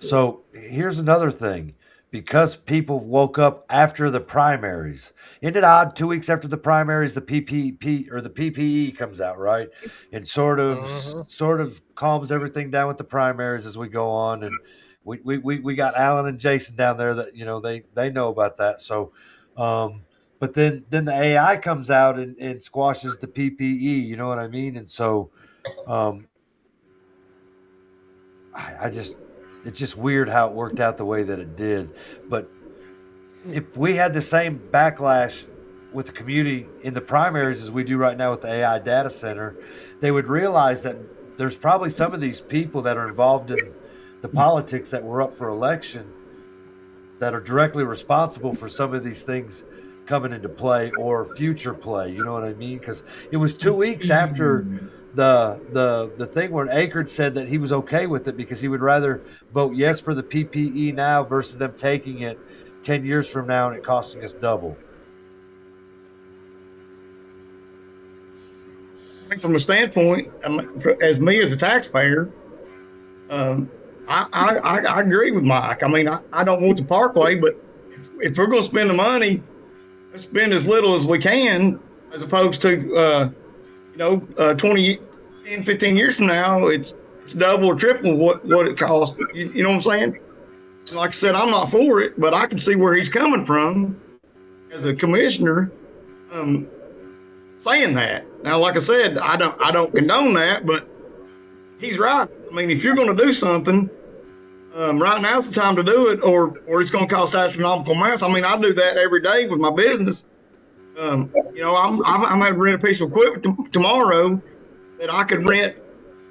So here's another thing. Because people woke up after the primaries. Isn't it odd? 2 weeks after the primaries, the PPP or the PPE comes out, right? And sort of calms everything down with the primaries as we go on. And we got Alan and Jason down there that they know about that. So but then the AI comes out and squashes the PPE, you know what I mean? And so it's just weird how it worked out the way that it did. But if we had the same backlash with the community in the primaries as we do right now with the AI data center, they would realize that there's probably some of these people that are involved in the politics that were up for election that are directly responsible for some of these things coming into play or future play. You know what I mean? Because it was 2 weeks after the thing where Akert said that he was okay with it because he would rather vote yes for the PPE now versus them taking it 10 years from now and it costing us double. From a standpoint, as me as a taxpayer, I agree with Mike. I mean, I don't want the parkway, but if we're going to spend the money, let's spend as little as we can, as opposed to 10, 15 years from now, it's double or triple what it costs. You know what I'm saying? Like I said, I'm not for it, but I can see where he's coming from as a commissioner, saying that. Now, like I said, I don't condone that, but he's right. I mean, if you're going to do something, right now's the time to do it, or it's going to cost astronomical amounts. I mean, I do that every day with my business. I'm having to rent a piece of equipment tomorrow that I could rent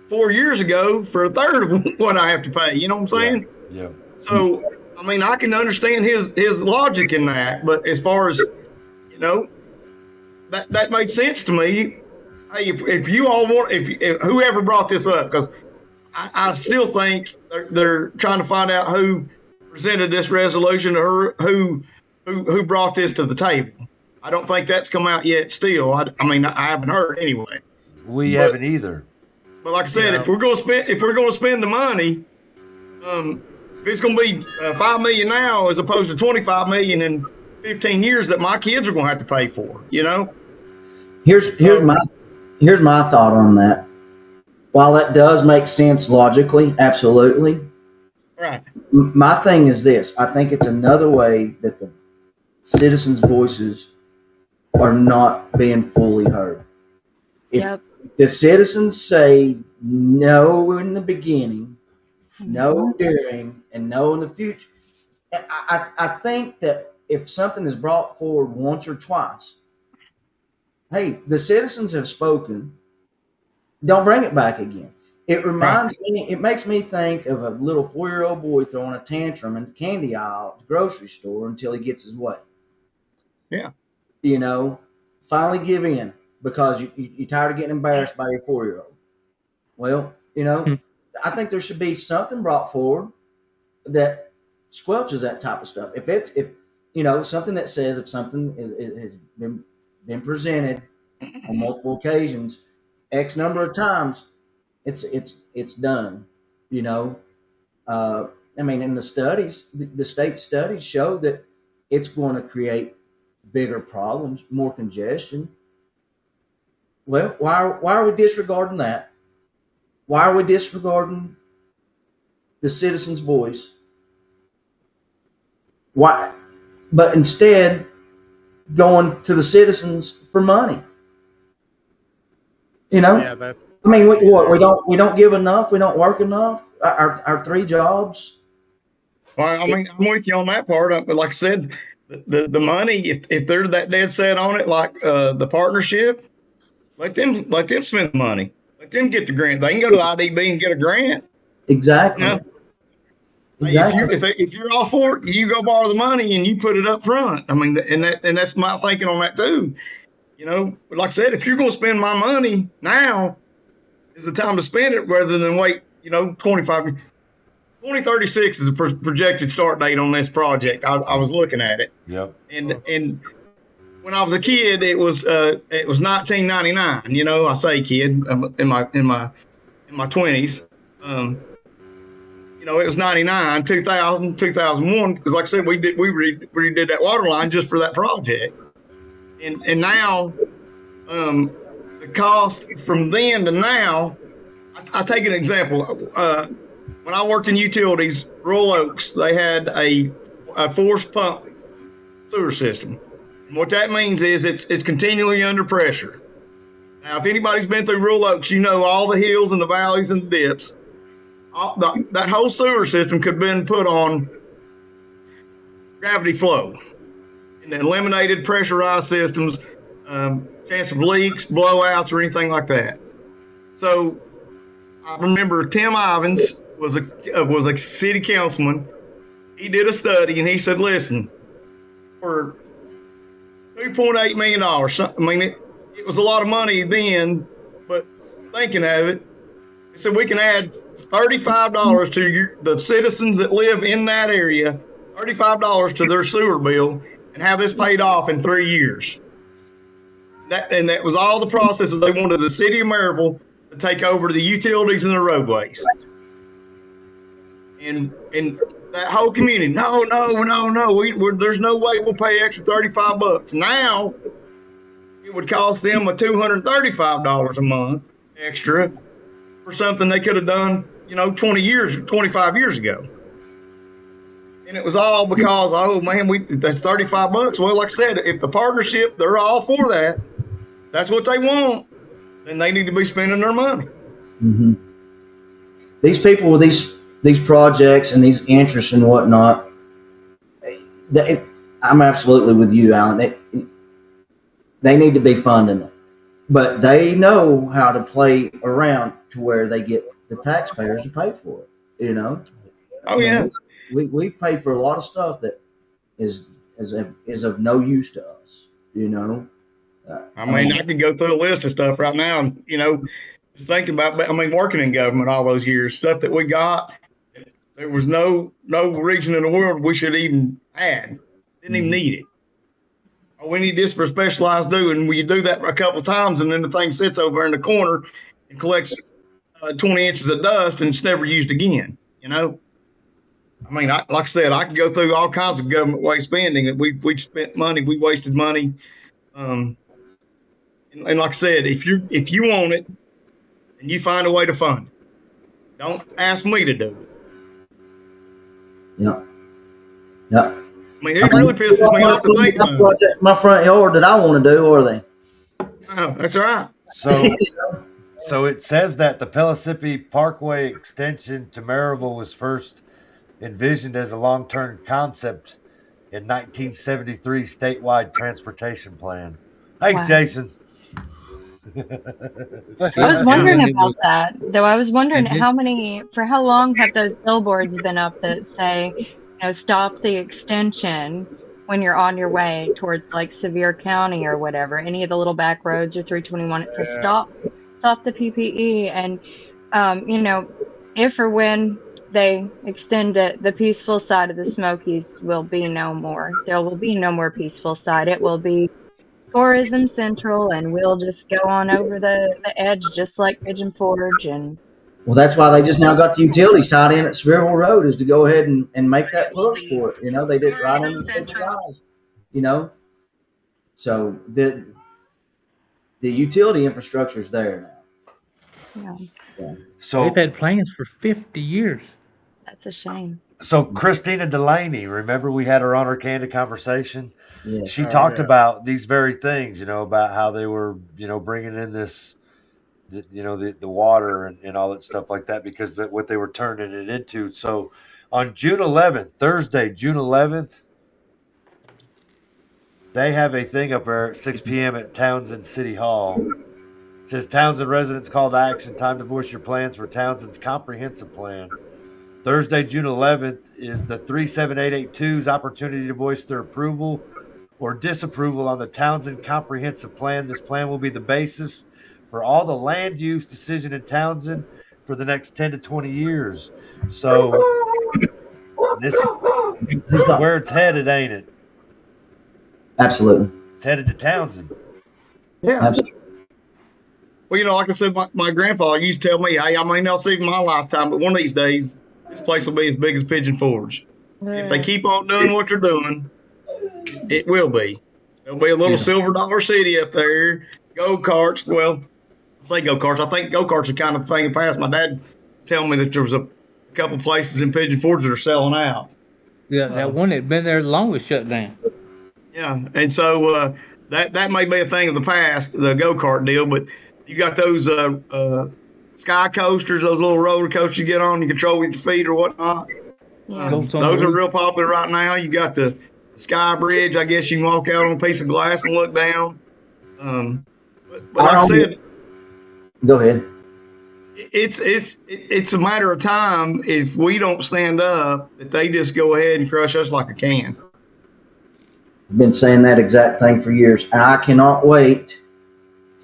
4 years ago for a third of what I have to pay. You know what I'm saying? Yeah. So, I mean, I can understand his logic in that, but as far as, that made sense to me. Hey, if you all want, if whoever brought this up, because I still think they're trying to find out who presented this resolution or who brought this to the table. I don't think that's come out yet still. I mean, I haven't heard anyway. We haven't either. But like I said, if we're going to spend the money, if it's going to be $5 million now as opposed to $25 million in 15 years that my kids are going to have to pay for, Here's my thought on that. While that does make sense logically, absolutely. Right. My thing is this. I think it's another way that the citizens' voices are not being fully heard. If the citizens say no in the beginning, no during, and no in the future, I think that if something is brought forward once or twice, hey, the citizens have spoken. Don't bring it back again. It reminds me, it makes me think of a little 4-year-old boy throwing a tantrum in the candy aisle at the grocery store until he gets his way. Yeah. You know, finally give in because you're tired of getting embarrassed by your 4-year-old. Well, you know, I think there should be something brought forward that squelches that type of stuff. If you know, something that says if something has been presented on multiple occasions, X number of times, it's done. You know, I mean, in the studies, the state studies show that it's going to create bigger problems, more congestion. Well, why are we disregarding that? Why are we disregarding the citizen's voice? Why? But instead, going to the citizens for money. You know, Yeah, that's. I mean, we don't give enough. We don't work enough. Our 3 jobs. Well, I mean, I'm with you on that part. But like I said, the money, if they're that dead set on it, like the partnership, let them spend the money. Let them get the grant. They can go to the IDB and get a grant. Exactly. You know? Exactly. If you're all for it, you go borrow the money and you put it up front. I mean, and that's my thinking on that too. You know, like I said, if you're going to spend my money now, is the time to spend it rather than wait. You know, 2036 is a projected start date on this project. I was looking at it. Yep. And when I was a kid, it was 1999. You know, I say kid in my 20s. You know, it was 99, 2000, 2001. Because like I said, we redid that water line just for that project. And now, the cost from then to now, I take an example. When I worked in utilities, Royal Oaks, they had a force pump sewer system. And what that means is it's continually under pressure. Now, if anybody's been through Royal Oaks, you know all the hills and the valleys and the dips. That whole sewer system could have been put on gravity flow. And eliminated pressurized systems, chance of leaks, blowouts, or anything like that. So I remember Tim Ivins was a city councilman. He did a study and he said, listen, for $2.8 million, I mean, it was a lot of money then, but thinking of it, he said we can add $35 to the citizens that live in that area, $35 to their sewer bill, and have this paid off in 3 years. That was all the processes they wanted the city of Maryville to take over the utilities and the roadways. And that whole community, no, there's no way we'll pay extra $35. Now it would cost them a $235 a month extra for something they could have done, 25 years ago. And it was all because, oh man, that's $35. Well, like I said, if the partnership, they're all for that, that's what they want, then they need to be spending their money. Mm-hmm. These people with these projects and these interests and whatnot, I'm absolutely with you, Alan. They need to be funding it, but they know how to play around to where they get the taxpayers to pay for it. Oh yeah. We pay for a lot of stuff that is of no use to us. I mean, I could go through a list of stuff right now. Just thinking about, working in government all those years, stuff that we got. There was no region in the world we should even add. Didn't even need it. Oh, we need this for specialized doing. When you do that a couple times, and then the thing sits over in the corner and collects 20 inches of dust, and it's never used again. Like I said, I could go through all kinds of government waste spending. We spent money, we wasted money. And like I said, if you want it, and you find a way to fund it, don't ask me to do it. Yeah. It really pisses me off to think about it. My front yard that I want to do, or they? Oh, that's all right. So it says that the Pellissippi Parkway extension to Maryville was first envisioned as a long-term concept in 1973 statewide transportation plan. Thanks, Wow. Jason. I was wondering about that, though. I was wondering And for how long have those billboards been up that say, stop the extension when you're on your way towards like Sevier County or whatever, any of the little back roads or 321, it says stop the PPE. And, if or when they extend it, the peaceful side of the Smokies will be no more. There will be no more peaceful side. It will be Tourism Central, and we'll just go on over the edge just like Pigeon Forge. And Well, that's why they just now got the utilities tied in at Sevierville Road, is to go ahead and make that push for it. They did right under the eyes, So the utility infrastructure is there now. Yeah. So they've had plans for 50 years. That's a shame. So Christina Delaney, remember we had her on our candid conversation? Yeah. She talked about these very things, about how they were, bringing in this, the water and all that stuff like that, because what they were turning it into. So on June 11th, Thursday, June 11th, they have a thing up there at 6 p.m. at Townsend City Hall. It says Townsend residents call to action, time to voice your plans for Townsend's comprehensive plan. Thursday, June 11th is the 37882's opportunity to voice their approval or disapproval on the Townsend Comprehensive Plan. This plan will be the basis for all the land use decision in Townsend for the next 10 to 20 years. So this is where it's headed, ain't it? Absolutely. It's headed to Townsend. Yeah. Absolutely. Well, like I said, my grandfather used to tell me, hey, I may not see it in my lifetime, but one of these days, this place will be as big as Pigeon Forge. If they keep on doing what they're doing, it will be. There'll be a little silver dollar city up there. Go-karts. Well, I say go-karts. I think go-karts are kind of the thing of the past. My dad told me that there was a couple places in Pigeon Forge that are selling out. Yeah, that one that been there the longest shut down. Yeah, and so that may be a thing of the past, the go-kart deal, but you got those sky coasters, those little roller coasters you get on, you control with your feet or whatnot. Those are real popular right now. You got the Sky Bridge. I guess you can walk out on a piece of glass and look down. But like I said, go ahead. It's a matter of time if we don't stand up that they just go ahead and crush us like a can. I've been saying that exact thing for years, and I cannot wait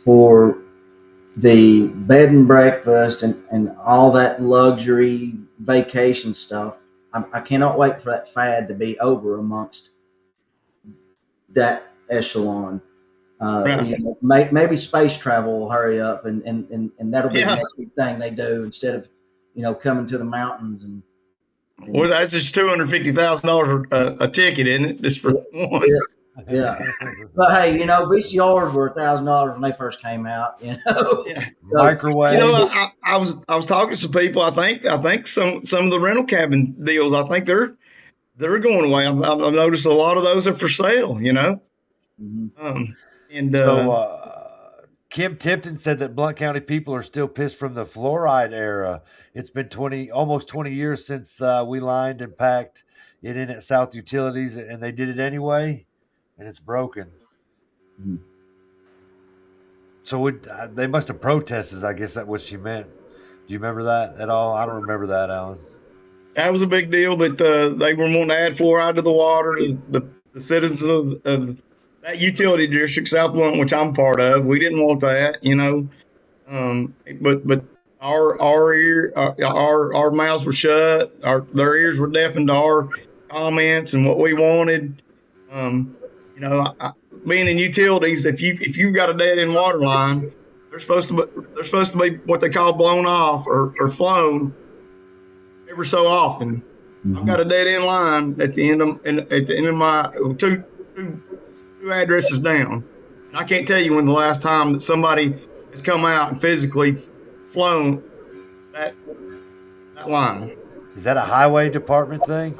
for the bed and breakfast and all that luxury vacation stuff. I cannot wait for that fad to be over amongst that echelon. Maybe space travel will hurry up, and that'll be the next big thing they do instead of coming to the mountains and. Well, that's just $250,000 a ticket, isn't it? Just for one. Yeah. But hey, VCRs were $1,000 when they first came out. Microwave. I was talking to some people. I think some of the rental cabin deals. I think they're going away. I've noticed a lot of those are for sale. Mm-hmm. Kim Tipton said that Blount County people are still pissed from the fluoride era. It's been almost 20 years since we lined and packed it in at South Utilities, and they did it anyway, and it's broken. Mm-hmm. So they must have protested. I guess that's what she meant. Do you remember that at all? I don't remember that, Alan. That was a big deal that they were wanting to add fluoride to the water. The citizens of that utility district, South Blount, which I'm part of, we didn't want that, but our mouths were shut. Their ears were deafened to our comments and what we wanted. Being in utilities, if you've got a dead end water line, they're supposed to be what they call blown off or flown every so often. Mm-hmm. I've got a dead end line at the end of my two addresses down. And I can't tell you when the last time that somebody has come out and physically flown that line. Is that a highway department thing?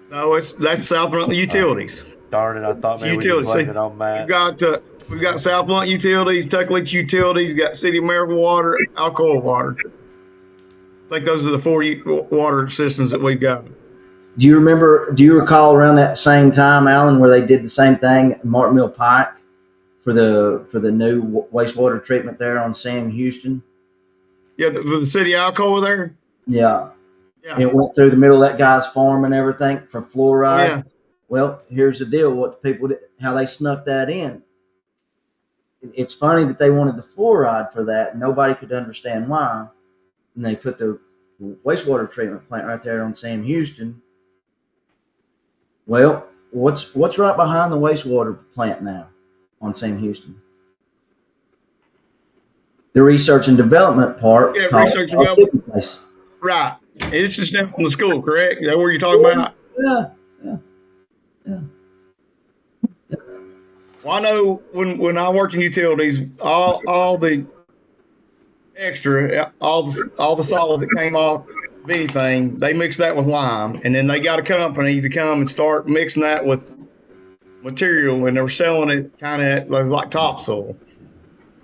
No, that's South Blount Utilities. Darn it! I thought maybe we could blame it on Matt. We've got South Blount Utilities, Tuckleach Utilities, got City of Maryville Water, Alcoa Water. I think those are the four water systems that we've got. Do you recall around that same time, Alan, where they did the same thing at Martin Mill Pike for the new wastewater treatment there on Sam Houston? Yeah, the city Alcoa there. Yeah. Yeah. And it went through the middle of that guy's farm and everything for fluoride. Oh, yeah. Well, here's the deal: what the people did, how they snuck that in. It's funny that they wanted the fluoride for that. Nobody could understand why. And they put the wastewater treatment plant right there on Sam Houston. Well, what's right behind the wastewater plant now on Sam Houston? The research and development part. Yeah, research and development. Place. Right. It's just down from the school, correct? Is that what you're talking about? Yeah. Well, I know when I worked in utilities, all the extra, all the solids that came off of anything, they mixed that with lime, and then they got a company to come and start mixing that with material, and they were selling it kind of like topsoil.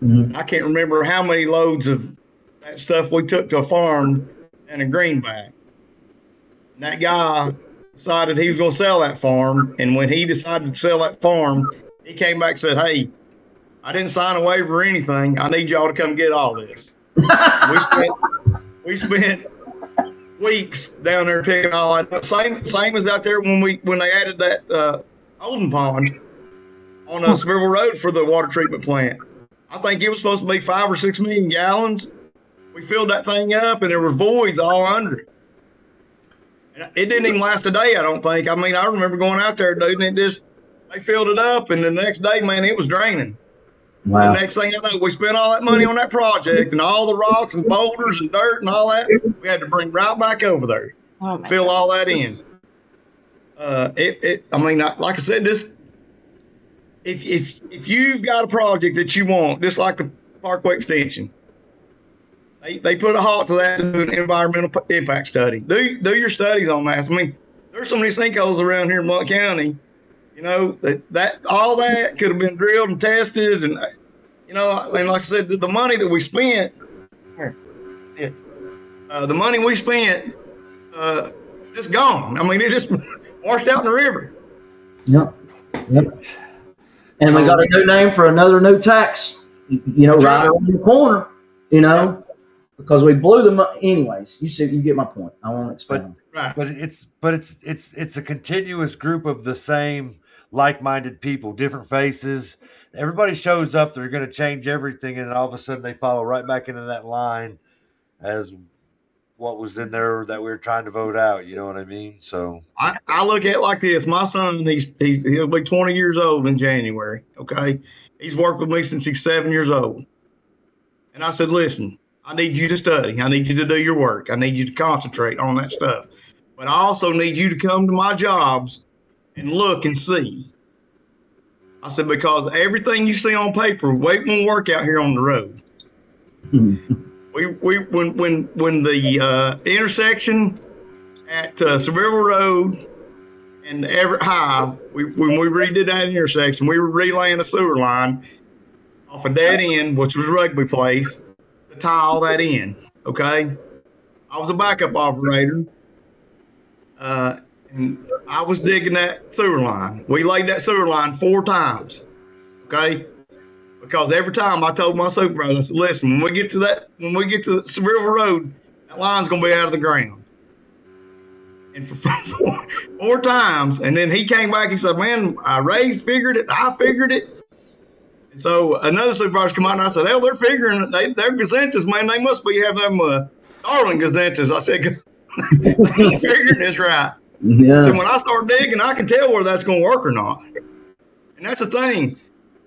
Mm-hmm. I can't remember how many loads of that stuff we took to a farm in a greenback. And that guy decided he was going to sell that farm, and when he decided to sell that farm, he came back and said, "Hey, I didn't sign a waiver or anything. I need y'all to come get all this." we spent weeks down there picking all that up. Same as out there when they added that Olden Pond on Sevierville Road for the water treatment plant. I think it was supposed to be 5 or 6 million gallons. We filled that thing up, and there were voids all under it. And it didn't even last a day, I don't think. I mean, I remember going out there, dude, and they filled it up, and the next day, man, it was draining. Wow. The next thing I know, we spent all that money on that project, and all the rocks and boulders and dirt and all that, we had to bring right back over there, fill all that in. I mean, like I said, this. If you've got a project that you want, just like the Parkway extension, they put a halt to that to do an environmental impact study. Do your studies on that. I mean, there's so many sinkholes around here in Blount County. You know that all that could have been drilled and tested, and and like I said, the money that we spent, the money we spent, just gone. I mean, it just washed out in the river. Yep. And we got a new name for another new tax, right around the corner, because we blew them up. Anyways, you get my point. I won't explain. But it's a continuous group of the same like-minded people, different faces. Everybody shows up, they're going to change everything, and all of a sudden they follow right back into that line as what was in there that we were trying to vote out. You know what I mean? So I look at it like this. My son, he'll be 20 years old in January. Okay. He's worked with me since he's 7 years old. And I said, listen, I need you to study. I need you to do your work. I need you to concentrate on that stuff. But I also need you to come to my jobs and look and see. I said, because everything you see on paper, wait won't work out here on the road. When the intersection at Sevierville Road and Everett High, when we redid that intersection, we were relaying a sewer line off a dead end, which was Rugby Place, to tie all that in. Okay, I was a backup operator, and I was digging that sewer line. We laid that sewer line 4 times. Okay. Because every time I told my supervisor, I said, listen, when we get to Sevierville Road, that line's going to be out of the ground. And for 4 times, and then he came back and said, man, Ray figured it, I figured it. And so another supervisor came out and I said, hell, they're figuring it. They're gazettas, man. They must be have them darling gazettas. I said, because they ain't figuring this right. Yeah. So when I start digging, I can tell whether that's going to work or not. And that's the thing.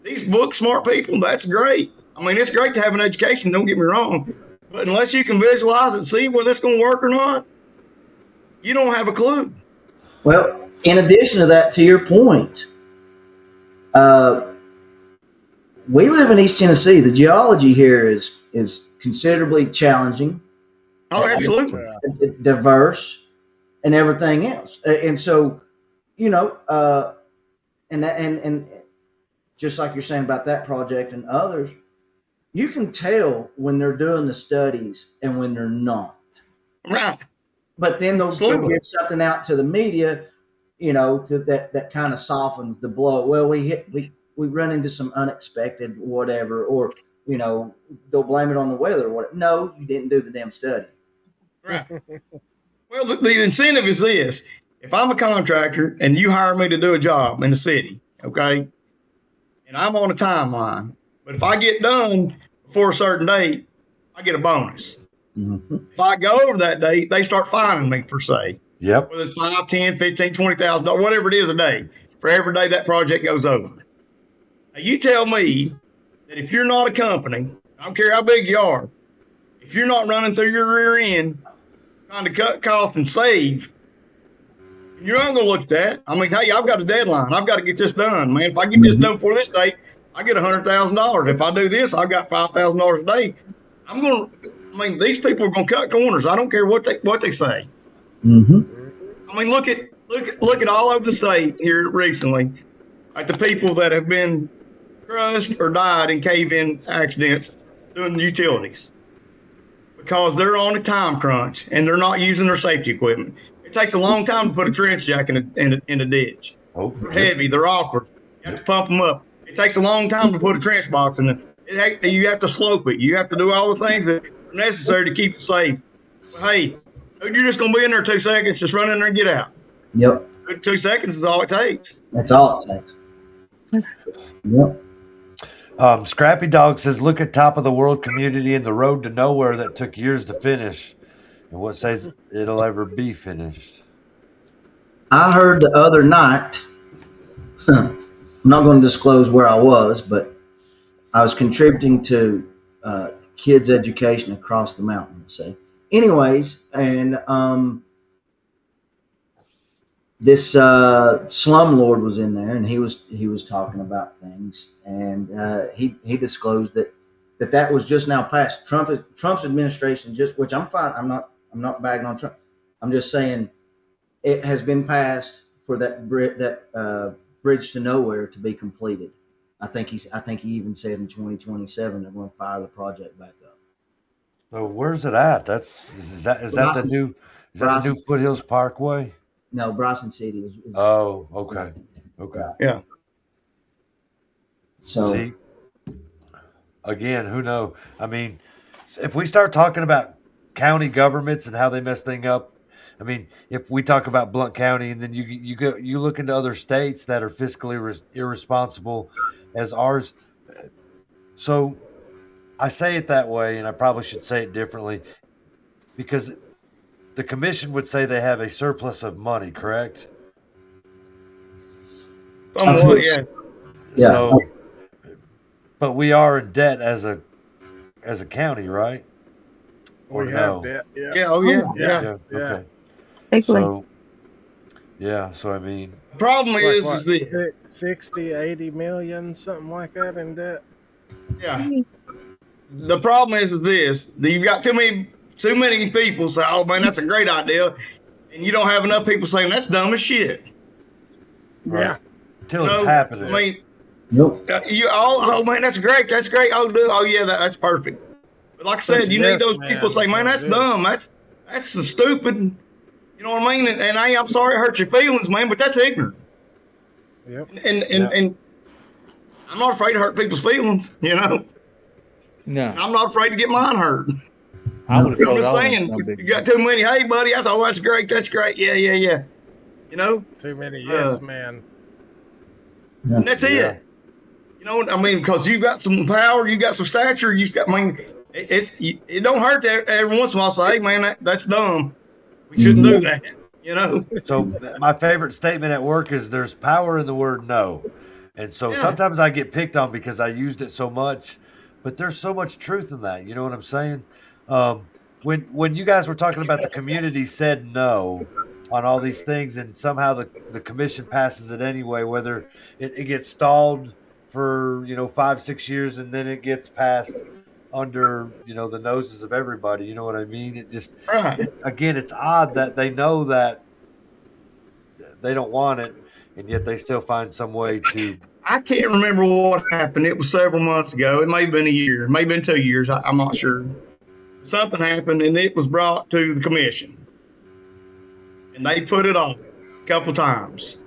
These book smart people, that's great. I mean, it's great to have an education, don't get me wrong. But unless you can visualize and see whether it's going to work or not, you don't have a clue. Well, in addition to that, to your point, we live in East Tennessee. The geology here is considerably challenging. Oh, absolutely. Diverse and everything else. And so, and just like you're saying about that project and others, you can tell when they're doing the studies and when they're not. Right. But then they'll Absolutely. give something out to the media, that kind of softens the blow. Well, we run into some unexpected whatever, or they'll blame it on the weather or whatever. No, you didn't do the damn study. Right. Well, the incentive is this: if I'm a contractor and you hire me to do a job in the city, okay, and I'm on a timeline, but if I get done before a certain date, I get a bonus. Mm-hmm. If I go over that date, they start fining me per se. Yep. Whether it's $5, $10, $15, $20,000, whatever it is a day, for every day that project goes over. Now you tell me that if you're not a company, I don't care how big you are, if you're not running through your rear end trying to cut costs and save, you're not going to look at that. I mean, hey, I've got a deadline. I've got to get this done, man. If I get this done before this date, I get $100,000. If I do this, I've got $5,000 a day. These people are going to cut corners. I don't care what they say. Mm-hmm. I mean, look at all over the state here recently, like the people that have been crushed or died in cave-in accidents doing the utilities, because they're on a time crunch and they're not using their safety equipment. It takes a long time to put a trench jack in a ditch. Oh, they're heavy, they're awkward. You have to pump them up. It takes a long time to put a trench box in it. You have to slope it. You have to do all the things that are necessary to keep it safe. But hey, you're just going to be in there 2 seconds, just run in there and get out. Yep. 2 seconds is all it takes. That's all it takes. Yep. Scrappy Dog says, look at Top of the World Community and the Road to Nowhere that took years to finish. And what says it'll ever be finished? I heard the other night, I'm not going to disclose where I was, but I was contributing to kids' education across the mountain. So, anyways, and this slumlord was in there, and he was talking about things, and he disclosed that was just now passed. Trump's administration which I'm fine. I'm not bagging on Trump. I'm just saying it has been passed for that bridge to nowhere to be completed. I think he even said in 2027 they're going to fire the project back up. So where's it at? Is that the new Foothills Parkway? No, Bryson City is oh, okay. Yeah. So see, again, who knows? I mean, if we start talking about county governments and how they mess things up, I mean, if we talk about Blount County and then you look into other states that are fiscally irresponsible as ours. So I say it that way, and I probably should say it differently, because the commission would say they have a surplus of money, correct? Somewhat, yeah. Yeah. So, but we are in debt as a county, right? Or We no? have debt. Yeah. Yeah. Oh, yeah. Yeah. Yeah. Okay. Bigly. So, yeah. So I mean, The problem It's like, is the 60, 80 million, something like that in debt. yeah. The problem is this: you've got too many people say, "Oh man, that's a great idea," and you don't have enough people saying that's dumb as shit. Yeah. until it's happening. I mean, nope. Oh man, that's great. That's great. Oh yeah, that's perfect. But like I said, you need those people to say, man, that's dumb. That's so stupid. You know what I mean? And I'm sorry I hurt your feelings, man, but that's ignorant. Yep. And I'm not afraid to hurt people's feelings, you know. No. And I'm not afraid to get mine hurt. I would have I'm just saying, you got too many. Hey, buddy, that's great. That's great. Yeah. You know. Too many yes man. And that's it. You know, I mean, because you got some power, you got some stature, it don't hurt to every once in a while say, hey, man, that's dumb. We shouldn't do that, you know? So my favorite statement at work is there's power in the word no. And so sometimes I get picked on because I used it so much, but there's so much truth in that. You know what I'm saying? When you guys were talking about the community said no on all these things and somehow the commission passes it anyway, whether it gets stalled for 5-6 years and then it gets passed under the noses of everybody, you know what I mean? It just again, it's odd that they know that they don't want it and yet they still find some way to. I can't remember what happened. It was several months ago. It may have been a year, it may have been 2 years. I'm not sure. Something happened and it was brought to the commission. and they put it on a couple times.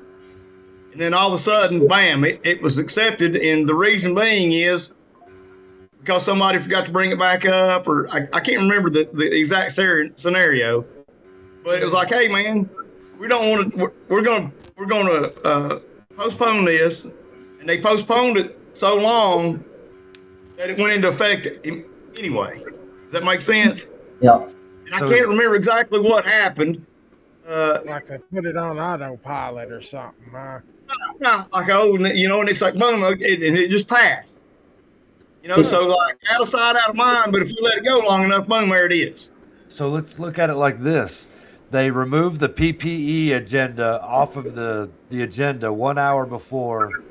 And then all of a sudden, bam, it was accepted. And the reason being is because somebody forgot to bring it back up, or I can't remember the exact scenario, but it was like, hey man, we don't want to, we're going to postpone this. And they postponed it so long that it went into effect anyway. Does that make sense? Yeah. And I can't remember exactly what happened. Like they put it on autopilot or something, huh? Like, oh, you know, and it's like, boom, and it just passed. You know, so like out of sight, out of mind, but if you let it go long enough, boom, there it is. So let's look at it like this. They removed the PPE agenda off of the agenda 1 hour before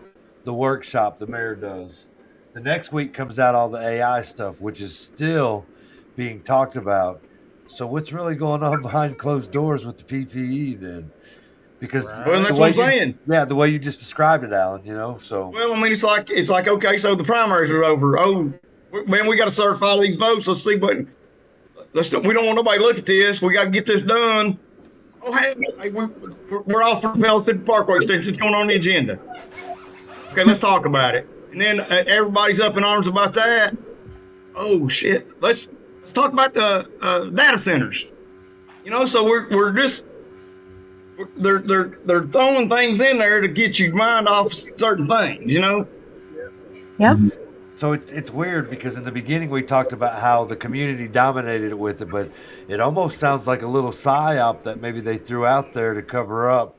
the workshop the mayor does. The next week comes out all the AI stuff, which is still being talked about. So what's really going on behind closed doors with the PPE then? Because well, that's what I'm saying. Yeah, the way you just described it, Alan. You know, so well, I mean, it's like okay, so the primaries are over. Oh, man, we got to certify these votes. Let's see what. We don't want nobody to look at this. We got to get this done. Oh, hey, we're all for City Parkway extension. It's going on the agenda. Okay, let's talk about it. And then everybody's up in arms about that. Oh shit, let's talk about the data centers. You know, so they're throwing things in there to get your mind off certain things. You know. Yep. So it's weird because in the beginning we talked about how the community dominated it with it, but it almost sounds like a little psyop that maybe they threw out there to cover up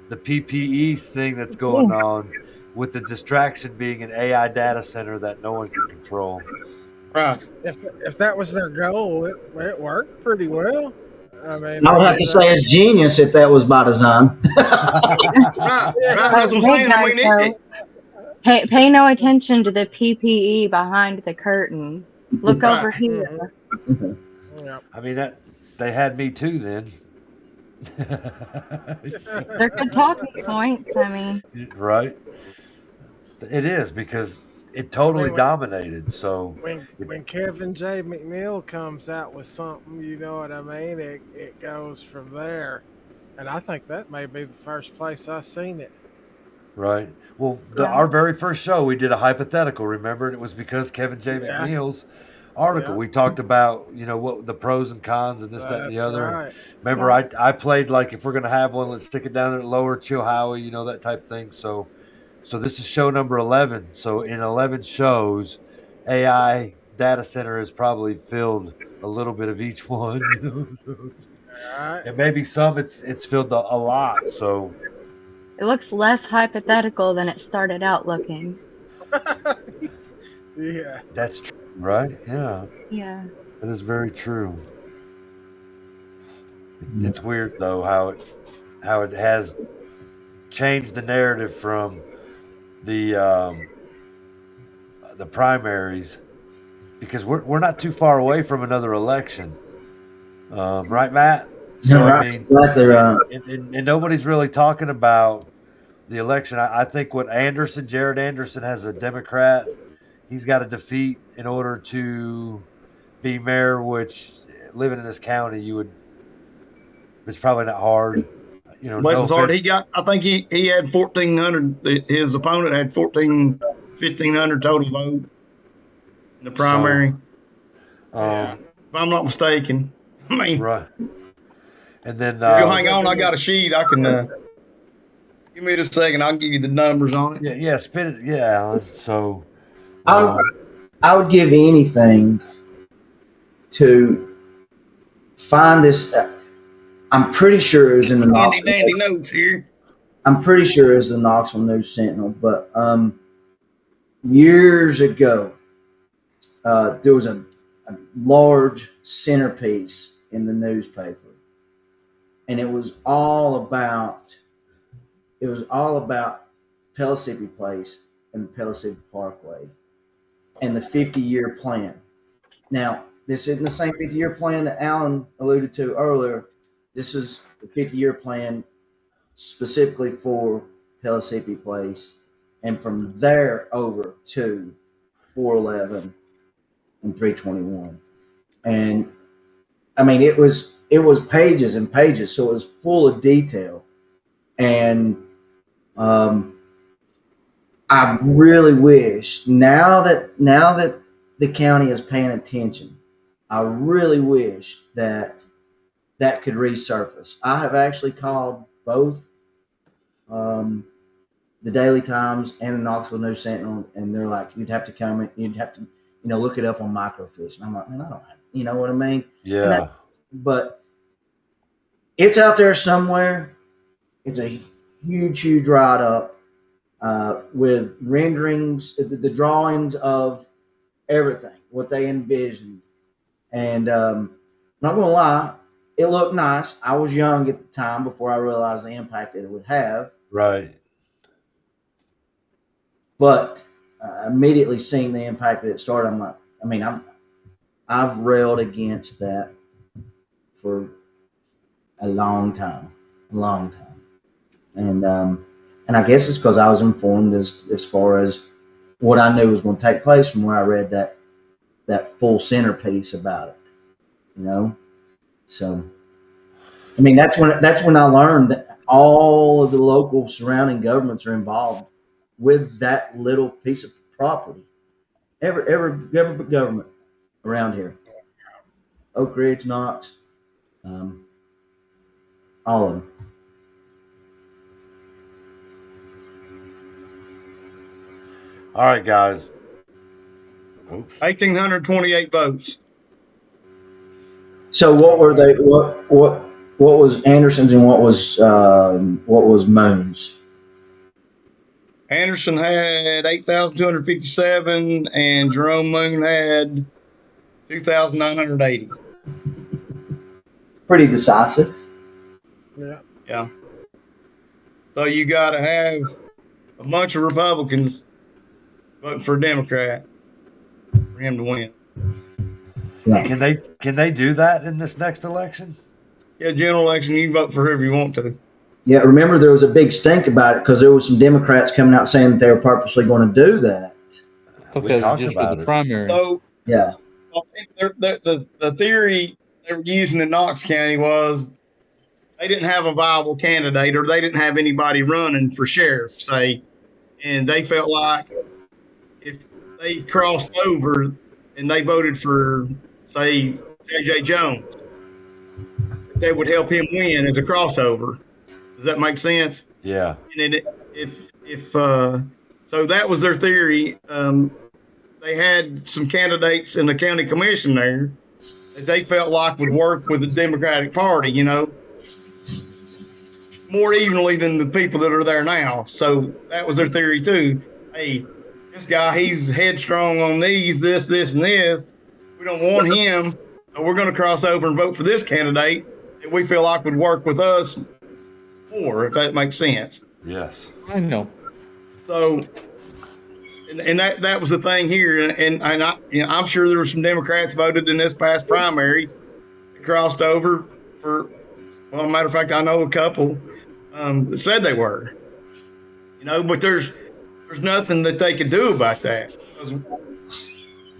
the PPE thing that's going on, with the distraction being an AI data center that no one can control. Right. If that was their goal, it worked pretty well. I mean, I would have to say it's genius if that was by design. Right. That's what I'm saying. I mean, Pay no attention to the PPE behind the curtain. Look over here. I mean, that they had me too then. They're good talking points. I mean, right? It is because it totally dominated. So when Kevin J. McNeil comes out with something, you know what I mean? It goes from there, and I think that may be the first place I've seen it. Right. Well, our very first show, we did a hypothetical, remember? And it was because Kevin J. McNeil's article. We talked about, you know, what the pros and cons and this, that, and the other. Right. Remember, I played like, if we're going to have one, let's stick it down there at lower Chilhowie, you know, that type of thing. So this is show number 11. So in 11 shows, AI data center has probably filled a little bit of each one. You know? So, and maybe some it's filled a lot. So it looks less hypothetical than it started out looking. Yeah. That's true, right? Yeah. Yeah. That is very true. It's weird though how it has changed the narrative from the primaries, because we're not too far away from another election, right, Matt? So I mean, exactly right. And nobody's really talking about the election. I think what Jared Anderson, has a Democrat, he's got to defeat in order to be mayor, which living in this county, it's probably not hard. You know, no hard. I think he had 1,400. His opponent had 1,500 total vote in the primary. If I'm not mistaken. I mean, right. And then if you hang on, I got a sheet. I can give me just a second. I'll give you the numbers on it. Yeah, spin it. Yeah, Alan. So I would give anything to find this. I'm pretty sure it was in the Knoxville. Dandy notes here. I'm pretty sure it was the Knoxville News Sentinel, but years ago, there was a large centerpiece in the newspaper, and it was all about Pellissippi Place and the Pellissippi Parkway and the 50-year plan. Now, this isn't the same 50-year plan that Alan alluded to earlier. This is the 50-year plan specifically for Pellissippi Place, and from there over to 411 and 321. And I mean, it was it was pages and pages, so it was full of detail. And I really wish now that the county is paying attention, I really wish that could resurface. I have actually called both the Daily Times and the Knoxville News Sentinel, and they're like, you'd have to come in, you'd have to, look it up on microfiche. And I'm like, man, I don't have, you know what I mean? Yeah. But it's out there somewhere. It's a huge write-up with renderings, the drawings of everything, what they envisioned. And not going to lie, it looked nice. I was young at the time before I realized the impact that it would have. Right. But immediately seeing the impact that it started, I'm like, I've railed against that for a long time. And I guess it's because I was informed as far as what I knew was going to take place from where I read that full centerpiece about it, So, that's when I learned that all of the local surrounding governments are involved with that little piece of property. Every government around here, Oak Ridge, Knox, all of them. All right, guys. Oops. 1,828 votes. So what were they? What was Anderson's and what was Moon's? Anderson had 8,257, and Jerome Moon had 2,980. Pretty decisive. Yeah. So you got to have a bunch of Republicans voting for a Democrat for him to win. Yeah. Can they do that in this next election? Yeah, general election, you can vote for whoever you want to. Yeah, remember there was a big stink about it because there was some Democrats coming out saying that they were purposely going to do that. We talked about the it. primary. So yeah, I think the theory they were using in Knox County was they didn't have a viable candidate, or they didn't have anybody running for sheriff, say, and they felt like if they crossed over and they voted for, say, J.J. Jones, that would help him win as a crossover. Does that make sense? Yeah. And so that was their theory. They had some candidates in the county commission there that they felt like would work with the Democratic Party, more evenly than the people that are there now. So that was their theory too. Hey, this guy, he's headstrong on this, and this. We don't want him, so we're going to cross over and vote for this candidate that we feel like would work with us more, if that makes sense. Yes. I know. So, and that was the thing here, and I'm sure there were some Democrats voted in this past primary that crossed over for. Well, matter of fact, I know a couple that said they were. But there's nothing that they can do about that.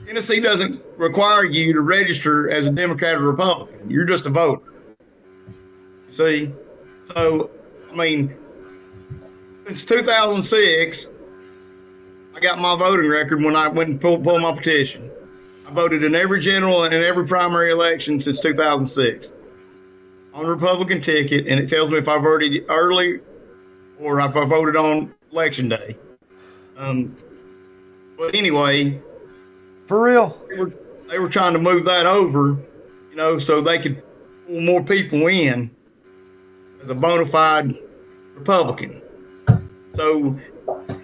Tennessee doesn't require you to register as a Democrat or Republican. You're just a voter. See? So, since 2006, I got my voting record when I went and pulled my petition. I voted in every general and in every primary election since 2006 on a Republican ticket, and it tells me if I voted early or if I voted on election day. But anyway, for real, they were trying to move that over, so they could pull more people in as a bona fide Republican. So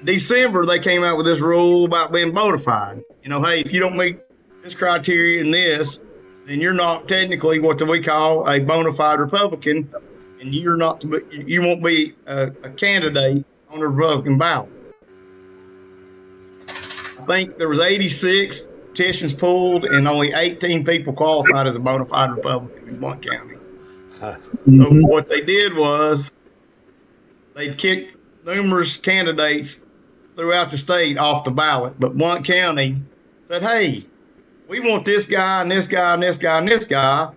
December, they came out with this rule about being bona fide. Hey, if you don't meet this criteria and this, then you're not technically what we call a bona fide Republican, and you won't be a candidate on the Republican ballot. I think there was 86 petitions pulled, and only 18 people qualified as a bona fide Republican in Blount County. So what they did was they kicked numerous candidates throughout the state off the ballot, but Blount County said, hey, we want this guy and this guy and this guy and this guy,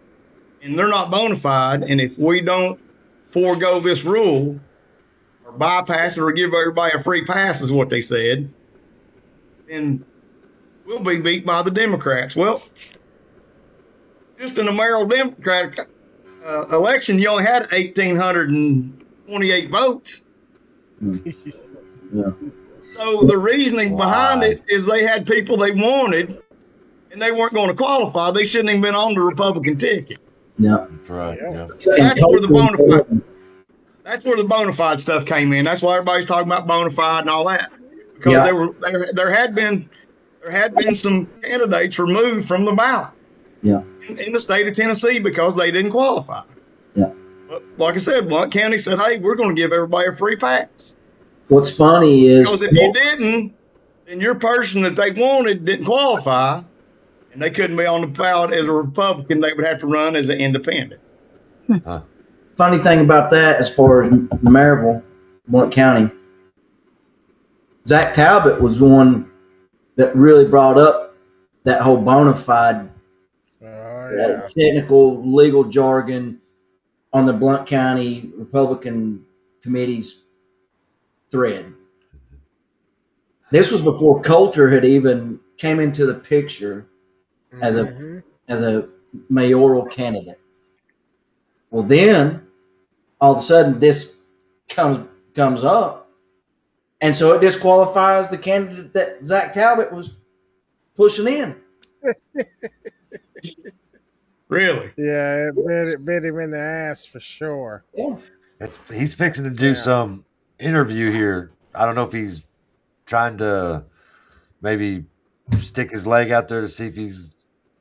and they're not bona fide, and if we don't forego this rule or bypass it or give everybody a free pass is what they said, then we'll be beat by the Democrats. Well, just in a Maryland Democratic election, you only had 1,828 votes. Yeah. So the reasoning behind it is they had people they wanted, and they weren't going to qualify. They shouldn't have been on the Republican ticket. Yeah. That's right. Yeah. That's where the bona fide. That's where the bona fide stuff came in. That's why everybody's talking about bona fide and all that, because there had been some candidates removed from the ballot. Yeah. In the state of Tennessee because they didn't qualify. Yeah. But like I said, Blount County said, "Hey, we're going to give everybody a free pass." What's funny is because if you didn't, then your person that they wanted didn't qualify, and they couldn't be on the ballot as a Republican. They would have to run as an independent. Funny thing about that, as far as Maryville, Blount County, Zach Talbot was one that really brought up that whole bona fide technical legal jargon on the Blount County Republican Committee's thread. This was before Coulter had even came into the picture as a mayoral candidate. Well, then all of a sudden this comes up, and so it disqualifies the candidate that Zach Talbot was pushing in. Really? Yeah, it bit him in the ass for sure. Yeah. He's fixing to do some interview here. I don't know if he's trying to maybe stick his leg out there to see if he's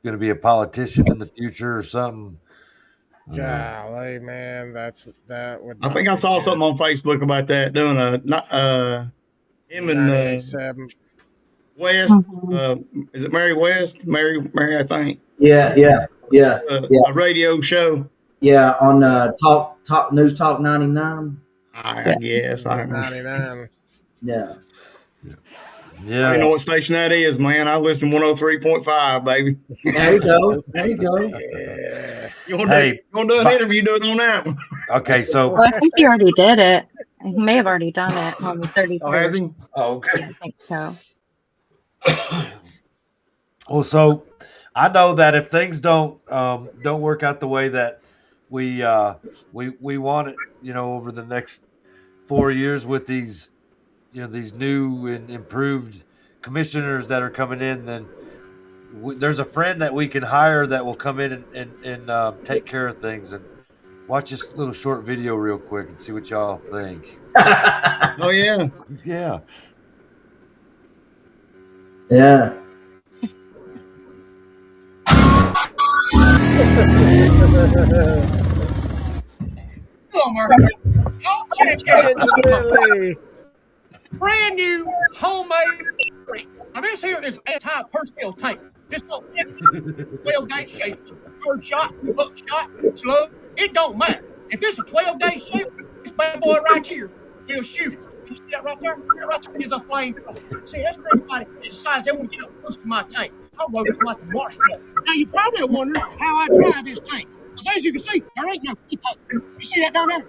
going to be a politician in the future or something. Golly, man, that would. I think I saw something on Facebook about that, doing him and West. Is it Mary West? Mary, I think. Yeah. A radio show. Yeah, on Talk News Talk 99. I guess I don't know. 99. Yeah. I don't know what station that is, man. I listen to 103.5, baby. There you go. Yeah. You want to do an interview? Do it on that one. Okay, so Well, I think he already did it. He may have already done it on the 33rd. Oh, has he? Oh, okay. I think so. Well, so I know that if things don't work out the way that we want it, over the next 4 years with these, these new and improved commissioners that are coming in, then there's a friend that we can hire that will come in and take care of things. And watch this little short video real quick and see what y'all think. Oh yeah, yeah. Yeah. Hello, Mark. Brand new homemade drink. Now this here is anti-personnel tank. This little 12-gauge shape, third shot, hook shot, slug. It don't matter. If this is a 12-gauge shape, this bad boy right here will shoot. You see that right there? That right there is a flamethrower. See, that's for everybody that decides they want to get up close to my tank. I wrote it like a marshmallow. Now you probably wonder how I drive this tank. Because as you can see, there ain't no keypad. You see that down there?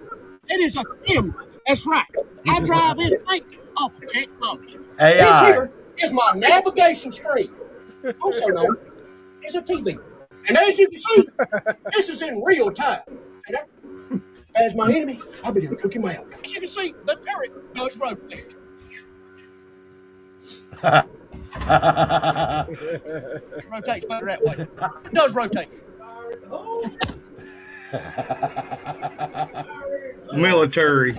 It is a camera. That's right. I drive this tank off of technology. AI. This here is my navigation screen, also known as a TV. And as you can see, this is in real time. See that? As my enemy, I'll be there to cook him out. As you can see, the turret does rotate. Rotates better that way. It does rotate. Military.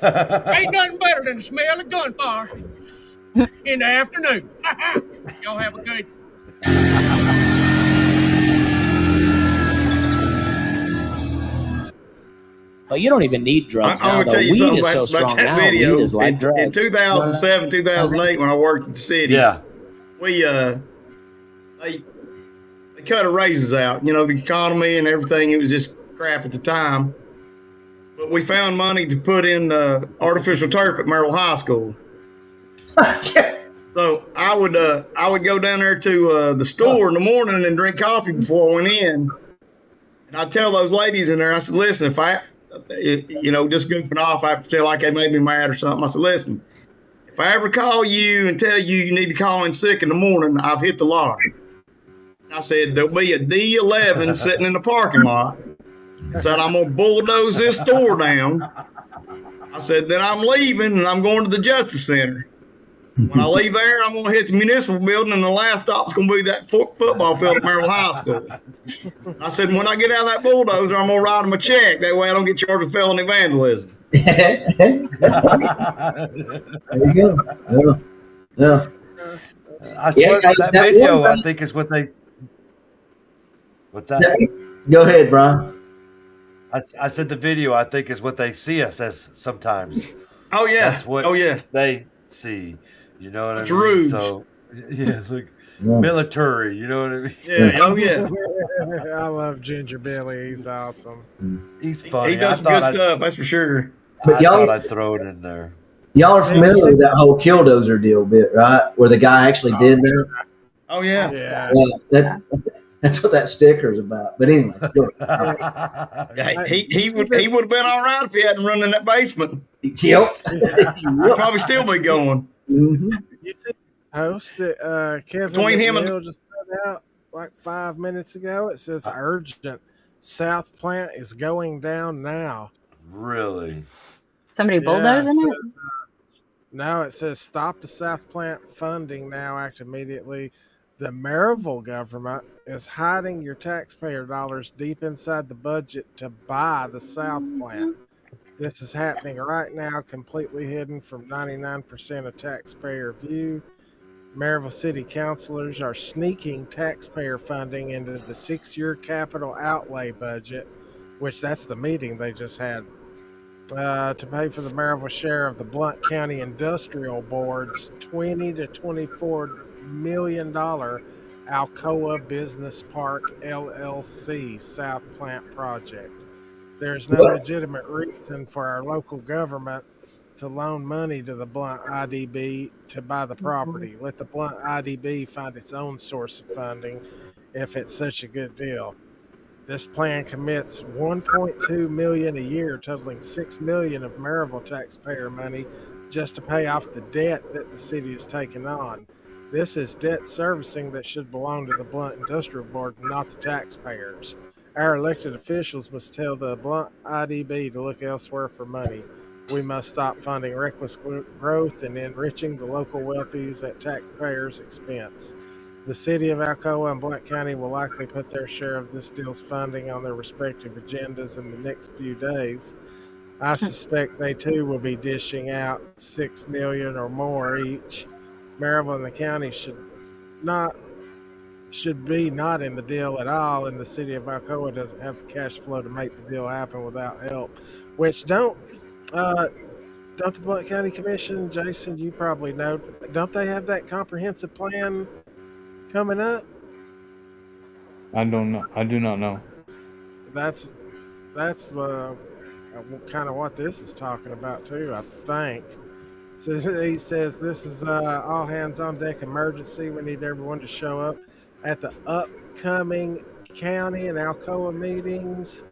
Ain't nothing better than the smell of gunfire in the afternoon. Y'all have a good. But you don't even need drugs I'm now. going to tell you Weed something is so about strong that now. video. Weed is like In drugs. 2007, 2008, when I worked at the city, we they cut our raises out. The economy and everything, it was just crap at the time. But we found money to put in artificial turf at Merrill High School. So I would go down there to the store in the morning and drink coffee before I went in. And I tell those ladies in there, I said, listen, if I, just goofing off, I feel like they made me mad or something. I said, listen, if I ever call you and tell you need to call in sick in the morning, I've hit the lottery. I said, there'll be a D11 sitting in the parking lot. I said, I'm going to bulldoze this store down. I said, then I'm leaving and I'm going to the Justice Center. When I leave there, I'm going to hit the municipal building, and the last stop's going to be that football field at Maryville High School. I said, when I get out of that bulldozer, I'm going to write them a check. That way I don't get charged with felony vandalism. There you go. Yeah. I swear that video, I think, is what they. What's that? Go ahead, Brian. I said the video, I think, is what they see us as sometimes. Oh, yeah. That's what they see. You know what I mean? Rude. So, yeah, look, military, you know what I mean? Yeah, oh, yeah. I love Ginger Billy. He's awesome. He's funny. He does some good stuff, that's for sure. But I thought I'd throw it in there. Y'all are familiar with that whole Killdozer deal bit, right? Where the guy actually did that? Oh, yeah. Yeah. That's what that sticker is about. But anyway, go ahead. He would have been all right if he hadn't run in that basement. Yep. He'd probably still be going. Mm-hmm. You see the post that Kevin Between him and McNeil just put out like 5 minutes ago? It says urgent. South Plant is going down now. Really? Somebody bulldozing it? No, it says stop the South Plant funding now, act immediately. The Maryville government is hiding your taxpayer dollars deep inside the budget to buy the South Plant. This is happening right now, completely hidden from 99% of taxpayer view. Maryville City councilors are sneaking taxpayer funding into the 6-year capital outlay budget, which that's the meeting they just had, to pay for the Maryville share of the Blount County Industrial Board's $20 to $24 million Alcoa Business Park LLC South Plant project. There's no legitimate reason for our local government to loan money to the Blount IDB to buy the property. Let the Blount IDB find its own source of funding if it's such a good deal. This plan commits $1.2 million a year, totaling $6 million of Maryville taxpayer money just to pay off the debt that the city has taken on. This is debt servicing that should belong to the Blount Industrial Board, not the taxpayers. Our elected officials must tell the Blount IDB to look elsewhere for money. We must stop funding reckless growth and enriching the local wealthies at taxpayers' expense. The city of Alcoa and Blount County will likely put their share of this deal's funding on their respective agendas in the next few days. I suspect they too will be dishing out $6 million or more each. Maryville and the county should be not in the deal at all, and the city of Alcoa doesn't have the cash flow to make the deal happen without help. Which don't the Blount County Commission, Jason, you probably know, don't they have that comprehensive plan coming up? I don't know. I do not know. That's kind of what this is talking about too, I think. So he says this is all hands on deck emergency. We need everyone to show up at the upcoming county and Alcoa meetings.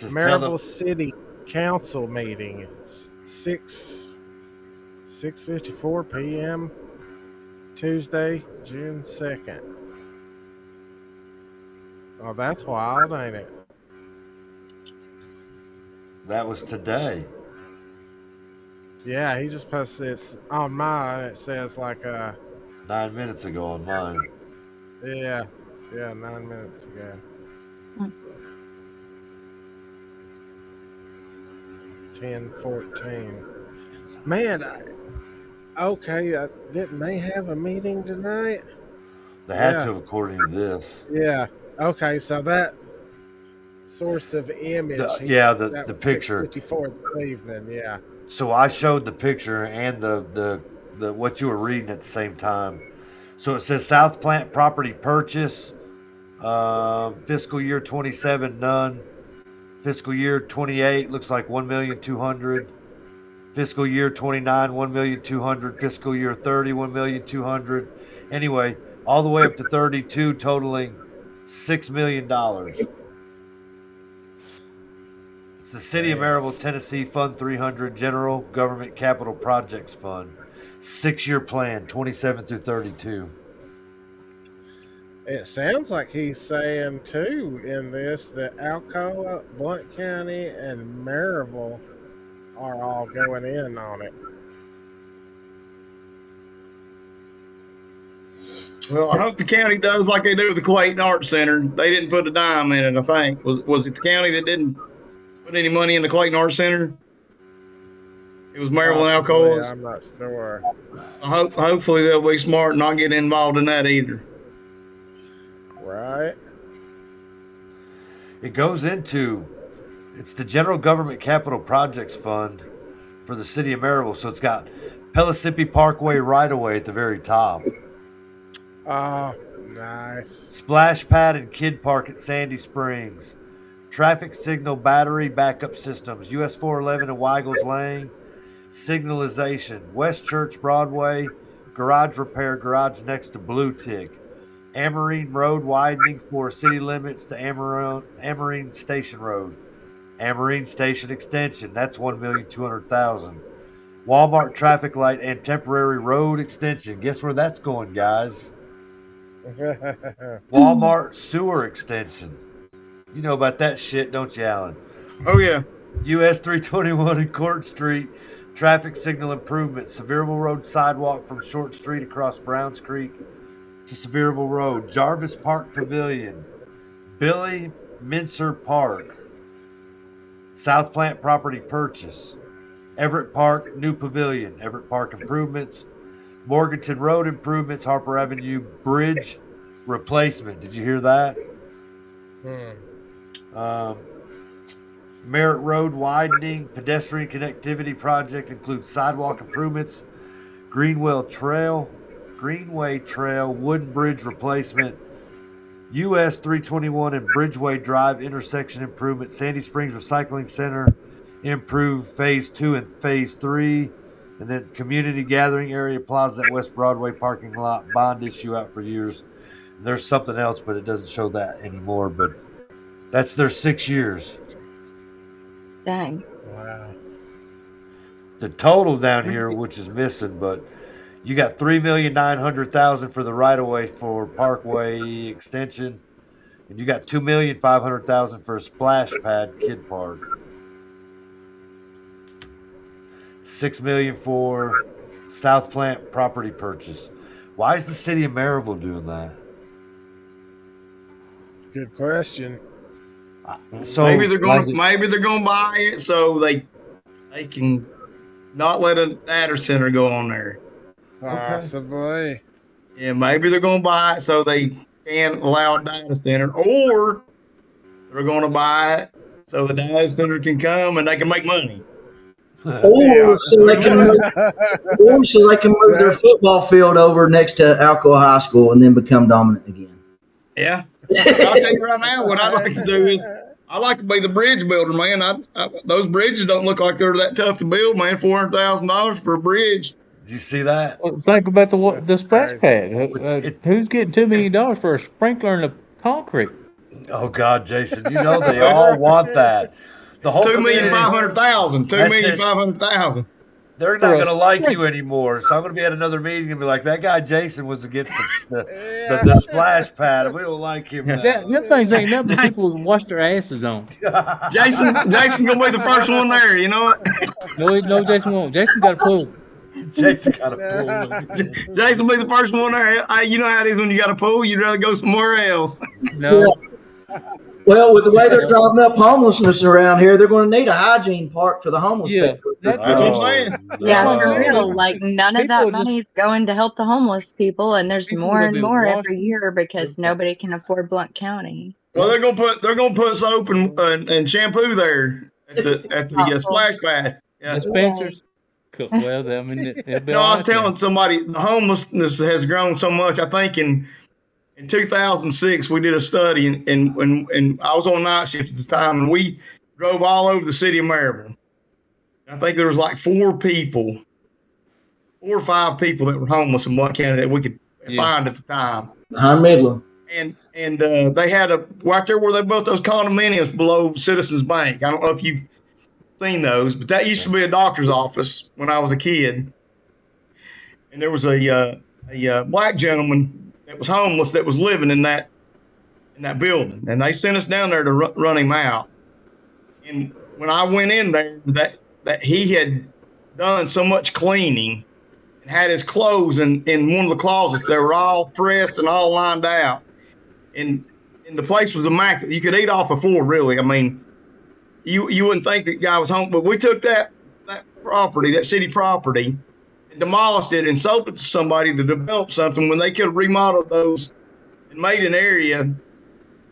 Maryville City Council meeting. It's 6:54 p.m. Tuesday, June 2nd. Oh, that's wild, ain't it? That was today. Yeah, he just posted this on mine. It says like 9 minutes ago on mine. Yeah, 9 minutes ago. 10:14. Man, didn't they have a meeting tonight? They had to have, according to this. Yeah. Okay, so that source of image. The picture. 54 this evening. Yeah. So I showed the picture and the what you were reading at the same time. So it says South Plant property purchase, fiscal year 27 none, fiscal year 28 looks like 1,200,000. Fiscal year 29, 1,200,000. Fiscal year 30, 1,200,000. Anyway, all the way up to 32, totaling $6 million. It's the City of Maryville, Tennessee Fund 300 General Government Capital Projects Fund. 6-year plan, 27 through 32. It sounds like he's saying, too, in this that Alcoa, Blount County, and Maryville are all going in on it. Well, I hope the county does like they do with the Clayton Arts Center. They didn't put a dime in it, I think. Was it the county that didn't put any money in the Clayton Arts Center? It was Maryville and Alcoa. I'm not sure. Hopefully they'll be smart and not get involved in that either. Right. It goes into, it's the General Government Capital Projects Fund for the City of Maryville. So it's got Pellissippi Parkway right-of-way at the very top. Oh, nice. Splash pad and kid park at Sandy Springs. Traffic signal battery backup systems. US 411 and Weigel's Lane. Signalization. West Church Broadway. Garage repair. Garage next to Blue Tick. Amarine Road widening for city limits to Amarine Station Road. Amarine Station extension. That's $1,200,000. Walmart traffic light and temporary road extension. Guess where that's going, guys? Walmart sewer extension. You know about that shit, don't you, Alan? Oh, yeah. US 321 and Court Street. Traffic signal improvement. Sevierville Road sidewalk from Short Street across Browns Creek to Sevierville Road. Jarvis Park Pavilion. Billy Mincer Park. South Plant property purchase. Everett Park new pavilion. Everett Park improvements. Morganton Road improvements. Harper Avenue bridge replacement. Did you hear that? Merritt Road widening. Pedestrian connectivity project includes sidewalk improvements. Greenway Trail, wooden bridge replacement. US 321 and Bridgeway Drive intersection improvement. Sandy Springs Recycling Center improved phase 2 and phase 3. And then community gathering area plaza at West Broadway parking lot. Bond issue out for years. And there's something else, but it doesn't show that anymore. But that's their 6 years. Dang. Wow. The total down here, which is missing, but you got $3,900,000 for the right of way for Parkway extension, and you got $2,500,000 for a splash pad kid park. $6 million for South Plant property purchase. Why is the city of Maryville doing that? Good question. So maybe they're going to buy it so they can not let a data center go on there. Possibly. Yeah, maybe they're going to buy it so they can't allow a data center, or they're going to buy it so the data center can come and they can make money. Or so they can move their football field over next to Alcoa High School and then become dominant again. Yeah. I'll tell you right now, what I'd like to do is I like to be the bridge builder, man. Those bridges don't look like they're that tough to build, man. $400,000 for a bridge. Did you see that? Well, think about the splash pad. Who's getting $2 million for a sprinkler and a concrete? Oh God, Jason, you know they all want that. The whole $2,500,000. $2,500,000. They're not going to like you anymore. So I'm going to be at another meeting and be like, that guy Jason was against the splash pad. We don't like him now. Them things ain't nothing people can wash their asses on. Jason going to be the first one there, you know what? No, Jason won't. Jason got a pool. Jason got a pool. Jason will be the first one there. You know how it is when you got a pool, you'd rather go somewhere else. No. Well, with the way they're driving up homelessness around here, they're going to need a hygiene park for the homeless people. That's what I'm saying. Yeah, for real. Like, none of that money's going to help the homeless people, and there's more and more every year because nobody can afford Blount County. Well, they're gonna put soap and shampoo there at the splash pad. Yeah. Dispensers. Cool. Well, I mean, no, I was telling somebody the homelessness has grown so much. I think in 2006 we did a study, and I was on night shift at the time, and we drove all over the city of Maryville. I think there was like 4 or 5 people that were homeless in Blount County that we could find at the time. Behind Midland. And they had right there where they built those condominiums below Citizens Bank. I don't know if you've seen those, but that used to be a doctor's office when I was a kid. And there was a black gentleman that was homeless that was living in that building, and they sent us down there to run him out. And when I went in there, that he had done so much cleaning and had his clothes in one of the closets. They were all pressed and all lined out. And the place was immaculate. You could eat off the floor, really. I mean, you wouldn't think that guy was home, but we took that property, that city property, and demolished it and sold it to somebody to develop something when they could have remodeled those and made an area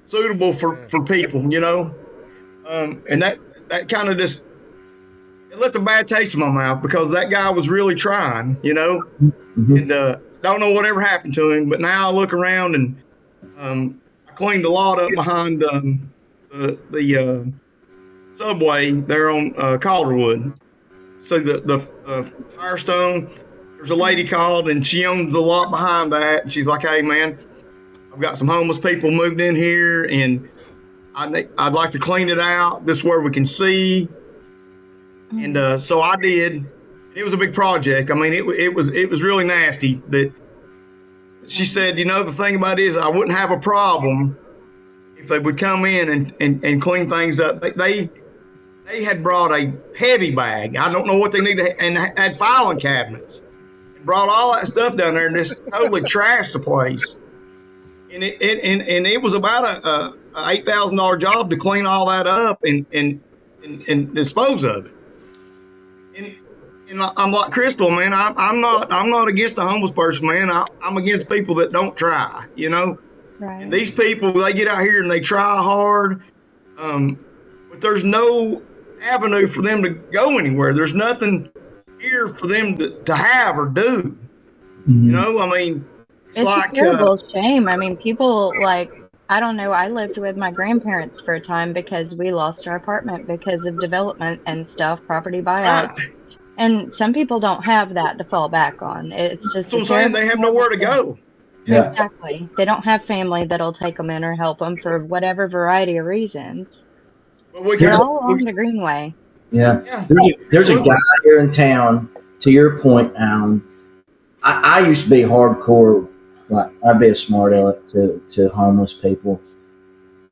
suitable for people, you know. And that kind of just, it left a bad taste in my mouth because that guy was really trying, you know. Mm-hmm. And don't know whatever happened to him, but now I look around and I cleaned a lot up behind the subway there on Calderwood. So the Firestone, there's a lady called and she owns a lot behind that. And she's like, hey man, I've got some homeless people moved in here and I'd like to clean it out this where we can see. And so I did. It was a big project. I mean, it was really nasty. That she said, you know, the thing about it is I wouldn't have a problem if they would come in and clean things up. They had brought a heavy bag. I don't know what they needed, and had filing cabinets. Brought all that stuff down there and just totally trashed the place. And it was about a $8,000 job to clean all that up and dispose of it. And I'm like Crystal, man. I'm not against the homeless person, man. I'm against people that don't try, you know. Right. And these people, they get out here and they try hard, but there's no avenue for them to go anywhere. There's nothing here for them to have or do. Mm-hmm. You know, I mean, it's like a terrible shame. I mean, people like, I don't know, I lived with my grandparents for a time because we lost our apartment because of development and stuff, property buyout. Right. And some people don't have that to fall back on. It's just that's what I'm saying. They have nowhere to go. Yeah. Exactly. They don't have family that'll take them in or help them for whatever variety of reasons. But They're all along the Greenway. Yeah. There's a guy here in town, to your point, Alan. I used to be hardcore, like I'd be a smart aleck to homeless people.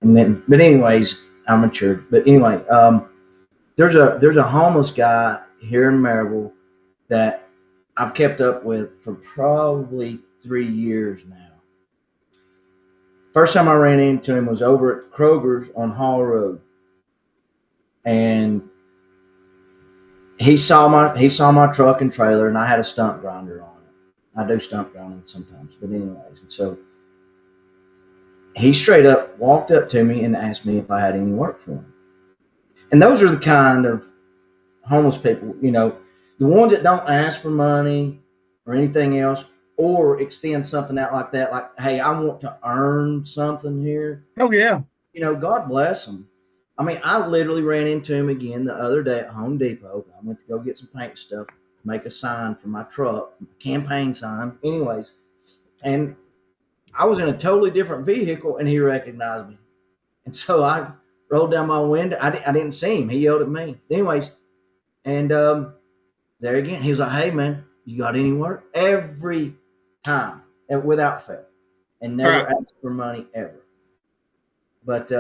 But anyways, I matured. But anyway, there's a homeless guy here in Maryville that I've kept up with for probably 3 years now. First time I ran into him was over at Kroger's on Hall Road. And he saw my truck and trailer, and I had a stump grinder on it. I do stump grinding sometimes, but anyways. And so he straight up walked up to me and asked me if I had any work for him. And those are the kind of homeless people, you know, the ones that don't ask for money or anything else, or extend something out like that, like, hey, I want to earn something here. Oh, yeah. You know, God bless them. I mean, I literally ran into him again the other day at Home Depot. I went to go get some paint stuff, make a sign for my truck, campaign sign. Anyways, and I was in a totally different vehicle, and he recognized me. And so I rolled down my window. I didn't see him. He yelled at me. Anyways, and there again, he was like, hey, man, you got any work? Every time, and without fail, and never asked for money ever. But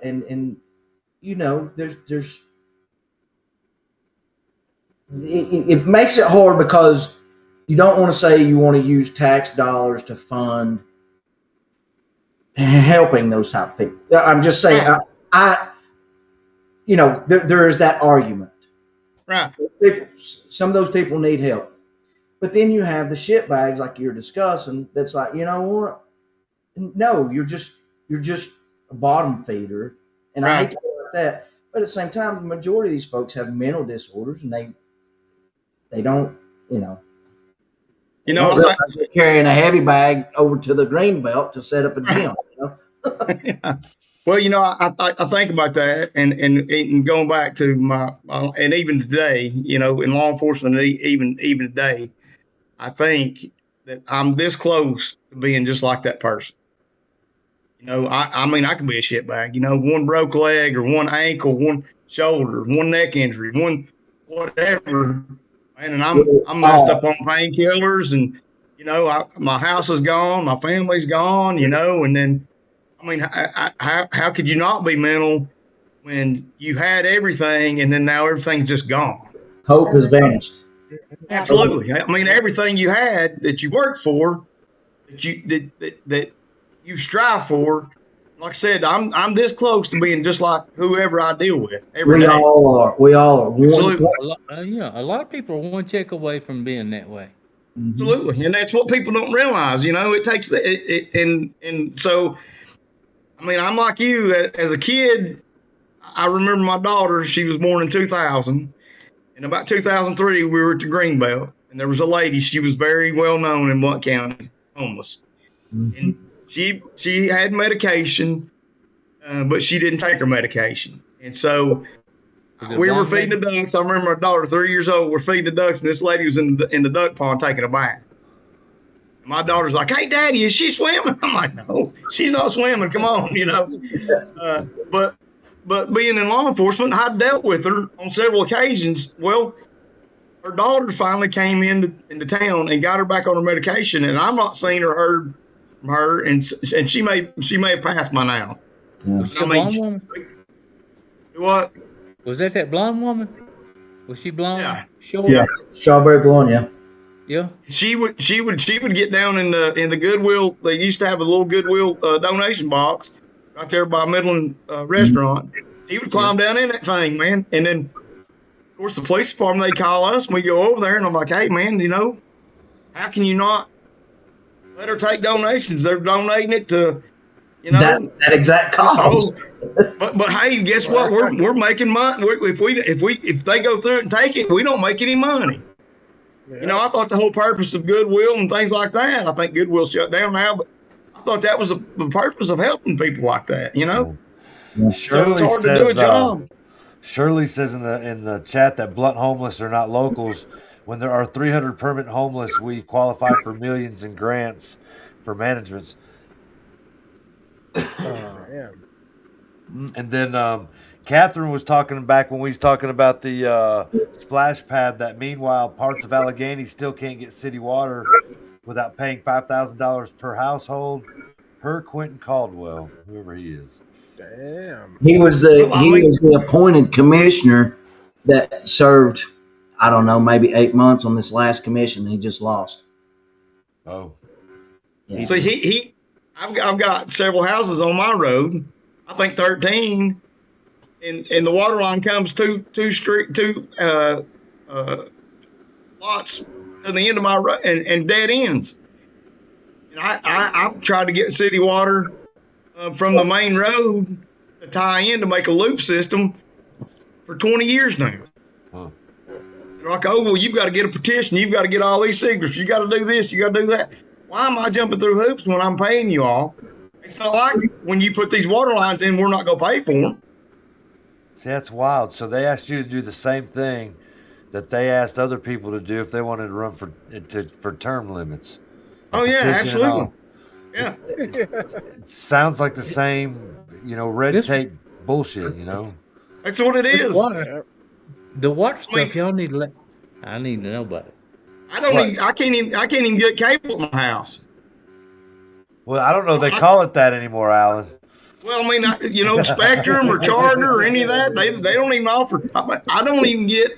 and you know, there's it makes it hard because you don't want to say you want to use tax dollars to fund helping those type of people. I'm just saying, I you know, there is that argument. Right. Some of those people need help. But then you have the shit bags like you're discussing. That's like, you know what? No, you're just a bottom feeder, and I hate to go like that. But at the same time, the majority of these folks have mental disorders, and they don't, you know, they're carrying a heavy bag over to the green belt to set up a gym. You know? Well, you know, I think about that, and going back to and even today, you know, in law enforcement, even today, I think that I'm this close to being just like that person. You know, I mean, I could be a shitbag. You know, one broke leg or one ankle, one shoulder, one neck injury, one whatever, man, and I'm messed up on painkillers, and you know, my house is gone, my family's gone, you know, and then I mean, how could you not be mental when you had everything and then now everything's just gone? Hope has vanished. Absolutely. I mean, everything you had that you worked for, that you strive for. Like I said, I'm this close to being just like whoever I deal with every day. All are. We all are. Absolutely. A lot of people are one check away from being that way. Absolutely, and that's what people don't realize. You know, it takes and so. I mean, I'm like you. As a kid, I remember my daughter. She was born in 2000. In about 2003, we were at the Greenbelt, and there was a lady. She was very well known in Blount County, homeless. And she had medication, but she didn't take her medication. And so we were feeding the ducks. I remember my daughter, 3 years old, we're feeding the ducks, and this lady was in the duck pond taking a bath. My daughter's like, "Hey, Daddy, is she swimming?" I'm like, "No, she's not swimming. Come on, you know." But being in law enforcement, I dealt with her on several occasions. Well, her daughter finally came into town and got her back on her medication, and I'm not seen or heard from her, and she may have passed by now. Yeah. Was she a blonde woman? What? Was that blonde woman? Was she blonde? Yeah. Short? Yeah, strawberry blonde. Yeah. Yeah. She would get down in the Goodwill. They used to have a little Goodwill donation box right there by Midland restaurant. He would climb down in that thing, man. And then, of course, the police department, they call us, and we go over there, and I'm like, "Hey, man, you know, how can you not let her take donations? They're donating it to, you know, that exact cause." But hey, guess what? We're making money. If they go through it and take it, we don't make any money. Yeah. You know, I thought the whole purpose of Goodwill and things like that, I think Goodwill shut down now, but I thought that was the purpose of helping people like that, you know? Shirley so it's hard says, to do a job. Shirley says in the chat that Blount homeless are not locals. When there are 300 permanent homeless, we qualify for millions in grants for managements. And then Catherine was talking back when we was talking about the splash pad that meanwhile parts of Allegheny still can't get city water without paying $5,000 per household per Quentin Caldwell, whoever he is. Damn. He was the appointed commissioner that served, I don't know, maybe 8 months on this last commission. He just lost. Oh. Yeah. So I've got several houses on my road. I think 13. And the water line comes two lots to the end of my road and dead ends. And I've tried to get city water from the main road to tie in to make a loop system for 20 years now. Huh. They're like, "Oh, well, you've got to get a petition. You've got to get all these signatures. You got to do this. You got to do that." Why am I jumping through hoops when I'm paying you all? It's not like when you put these water lines in, we're not going to pay for them. See, that's wild. So they asked you to do the same thing that they asked other people to do if they wanted to run for term limits. Oh yeah, absolutely. Yeah. It sounds like the same, you know, red tape bullshit. You know. That's what it is. The water stuff y'all need to I need to know about it. I can't even get cable in my house. Well, I don't know. They call it that anymore, Alan. Well, I mean, you know, Spectrum or Charter or any of that, they don't even offer. I don't even get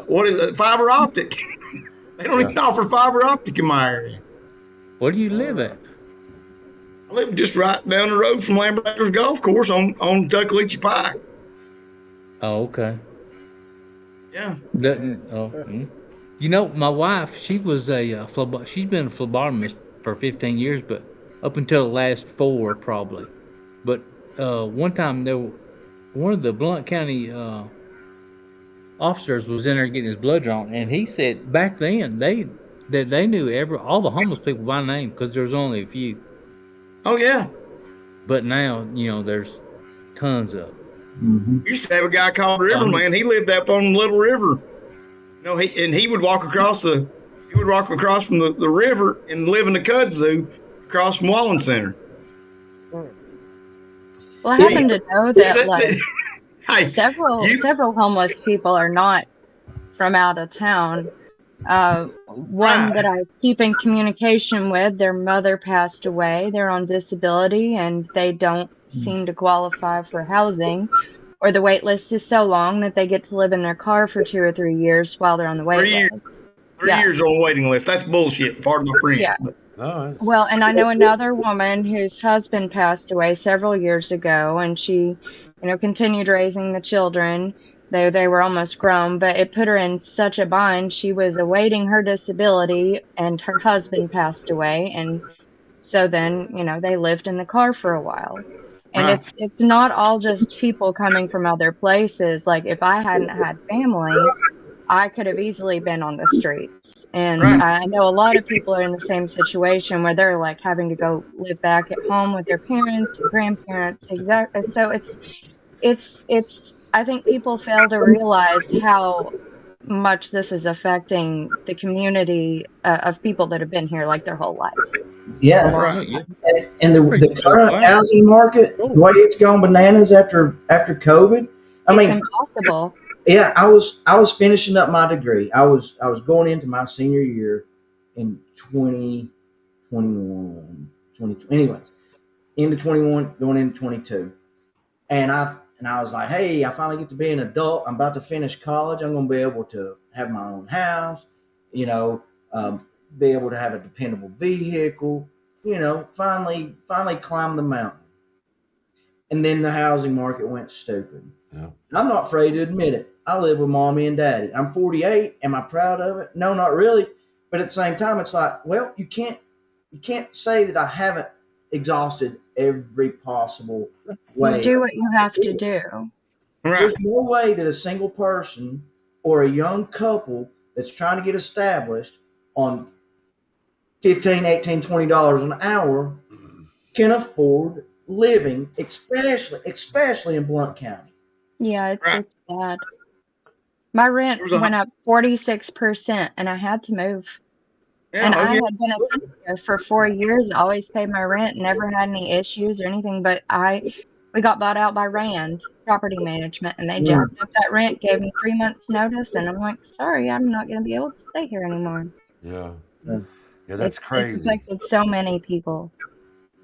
what is it, fiber optic. They don't even offer fiber optic in my area. Where do you live at? I live just right down the road from Lambert's Golf Course on Tuckaleechee Pike. Oh, okay. Yeah. You know, my wife, she was she's been a phlebotomist for 15 years, but up until the last 4 probably. But one time one of the Blount County officers was in there getting his blood drawn, and he said back then they knew all the homeless people by name because there's only a few. Oh yeah. But now, there's tons of them. We used to have a guy called River Man. He lived up on the Little River. He would walk across from the river and live in the kudzu across from Wallen Center. Well, I happen to know that several homeless people are not from out of town. One that I keep in communication with, their mother passed away. They're on disability and they don't seem to qualify for housing, or the wait list is so long that they get to live in their car for 2 or 3 years while they're on the wait list. 3 years on the waiting list. That's bullshit. Pardon my friend. Yeah. Well, and I know another woman whose husband passed away several years ago, and she, continued raising the children. They were almost grown, but it put her in such a bind. She was awaiting her disability, and her husband passed away, and so then, they lived in the car for a while. And it's not all just people coming from other places. Like, if I hadn't had family, I could have easily been on the streets. And I know a lot of people are in the same situation where they're like having to go live back at home with their parents or grandparents. Exactly. So it's I think people fail to realize how much this is affecting the community of people that have been here like their whole lives. Yeah. And the current housing market, the way it's gone bananas after COVID. It's impossible. Yeah, I was finishing up my degree. I was going into my senior year in 2021, anyways, into 21, going into 22. And I was like, hey, I finally get to be an adult. I'm about to finish college. I'm going to be able to have my own house, be able to have a dependable vehicle, finally climb the mountain. And then the housing market went stupid. Yeah. I'm not afraid to admit it. I live with mommy and daddy. I'm 48. Am I proud of it? No, not really. But at the same time, it's like, well, you can't say that I haven't exhausted every possible way. You do what you have to do. There's no way that a single person or a young couple that's trying to get established on $15, $18, $20 an hour can afford living, especially in Blount County. Yeah, it's bad. My rent went up 46%, and I had to move. Yeah, and I had been a tenant here for 4 years, always paid my rent, never had any issues or anything. But we got bought out by Rand Property Management, and they jacked up that rent, gave me 3 months notice, and I'm like, sorry, I'm not going to be able to stay here anymore. Yeah, that's crazy. It's affected so many people.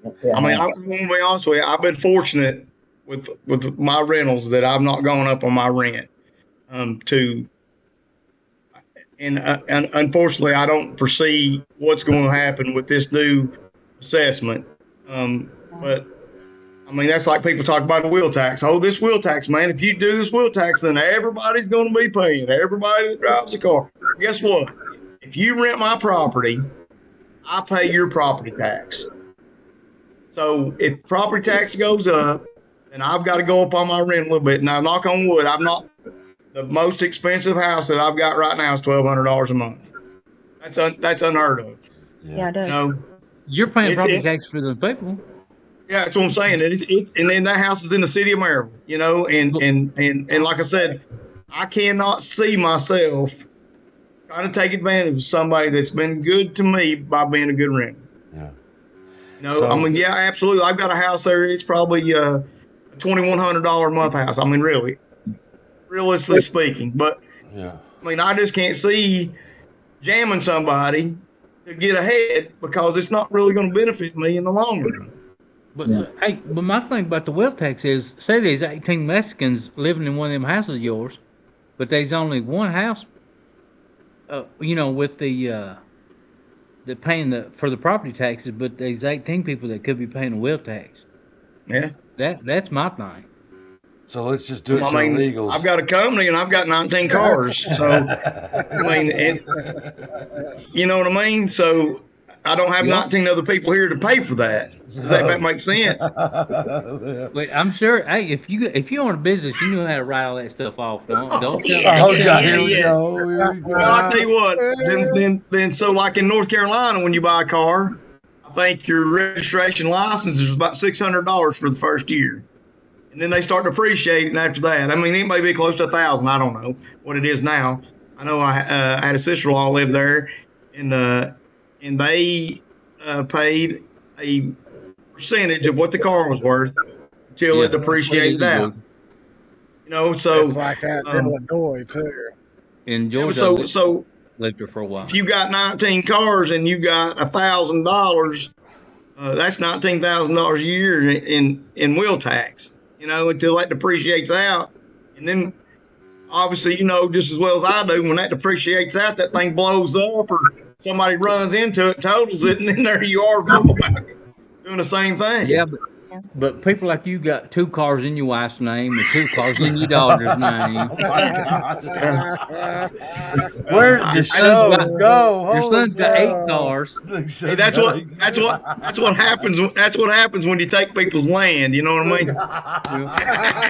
I mean, I'm going to be honest with you. I've been fortunate with my rentals that I've not gone up on my rent. And unfortunately, I don't foresee what's going to happen with this new assessment. But I mean, that's like people talk about the wheel tax. Oh, this wheel tax, man. If you do this wheel tax, then everybody's going to be paying. Everybody that drives a car. Guess what? If you rent my property, I pay your property tax. So if property tax goes up, then I've got to go up on my rent a little bit. Now, knock on wood, the most expensive house that I've got right now is $1,200 a month. That's unheard of. Yeah, it is. You're paying property tax for the people. Yeah, that's what I'm saying. And then that house is in the city of Maryville, and like I said, I cannot see myself trying to take advantage of somebody that's been good to me by being a good renter. Yeah. I mean, yeah, absolutely. I've got a house there. It's probably a $2,100 a month house. I mean, really, realistically speaking. But, I mean, I just can't see jamming somebody to get ahead because it's not really going to benefit me in the long run. But but my thing about the wheel tax is, say there's 18 Mexicans living in one of them houses of yours, but there's only one house, with the paying for the property taxes, but there's 18 people that could be paying the wheel tax. Yeah, that's my thing. So let's just do it to illegals. I've got a company and I've got 19 cars, so I mean, you know what I mean. So I don't have 19 other people here to pay for that. Does that make sense? Wait, I'm sure. Hey, if you own a business, you know how to write all that stuff off. Don't tell me. Here we go. Well, I'll tell you what. Then so like in North Carolina, when you buy a car, I I think your registration license is about $600 for the first year. And then they start depreciating after that. I mean, it may be close to $1,000. I don't know what it is now. I know I had a sister-in-law live there, and they paid a percentage of what the car was worth until it depreciated out. You know, so it's like that in Illinois too. In Georgia, so lived there for a while. If you got 19 cars and you got $1,000, that's $19,000 a year in wheel tax. You know, until that depreciates out, and then obviously, you know, just as well as I do, when that depreciates out, that thing blows up or somebody runs into it, totals it, and then there you are doing the same thing. Yeah, but people like you got 2 cars in your wife's name and 2 cars in your daughter's name. Oh my God. Where did the show go? Your son's got 8 cars. Hey, that's what happens. That's what happens when you take people's land. You know what I mean?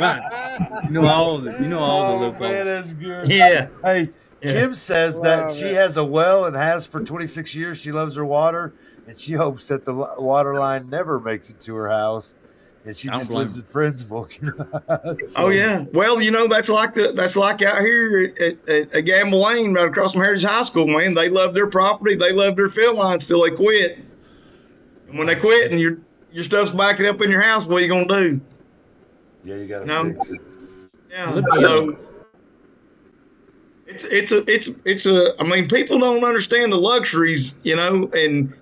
Right. You know all the loopholes. Man, that's good. Yeah. Hey, Kim says that she has a well and has for 26 years. She loves her water, and she hopes that the water line never makes it to her house, and she just lives in Friendsville. Oh yeah. Well, you know, that's like out here at Gamble Lane, right across from Heritage High School. Man, they love their property. They love their field lines till they quit. And when they quit, and your stuff's backing up in your house, what are you gonna do? Yeah, you gotta fix it. Yeah. So it's a. I mean, people don't understand the luxuries, you know, and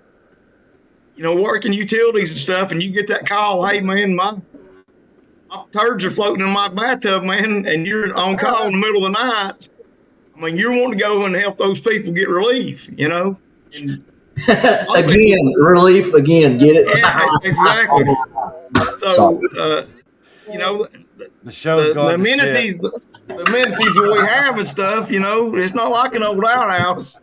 you know, working utilities and stuff, and you get that call, hey man, my turds are floating in my bathtub, man, and you're on call in the middle of the night. I mean, you're wanting to go and help those people get relief, you know. And again, relief again, get it? Yeah, exactly. So, you know, the show's the amenities, the amenities that we have and stuff, you know, it's not like an old outhouse.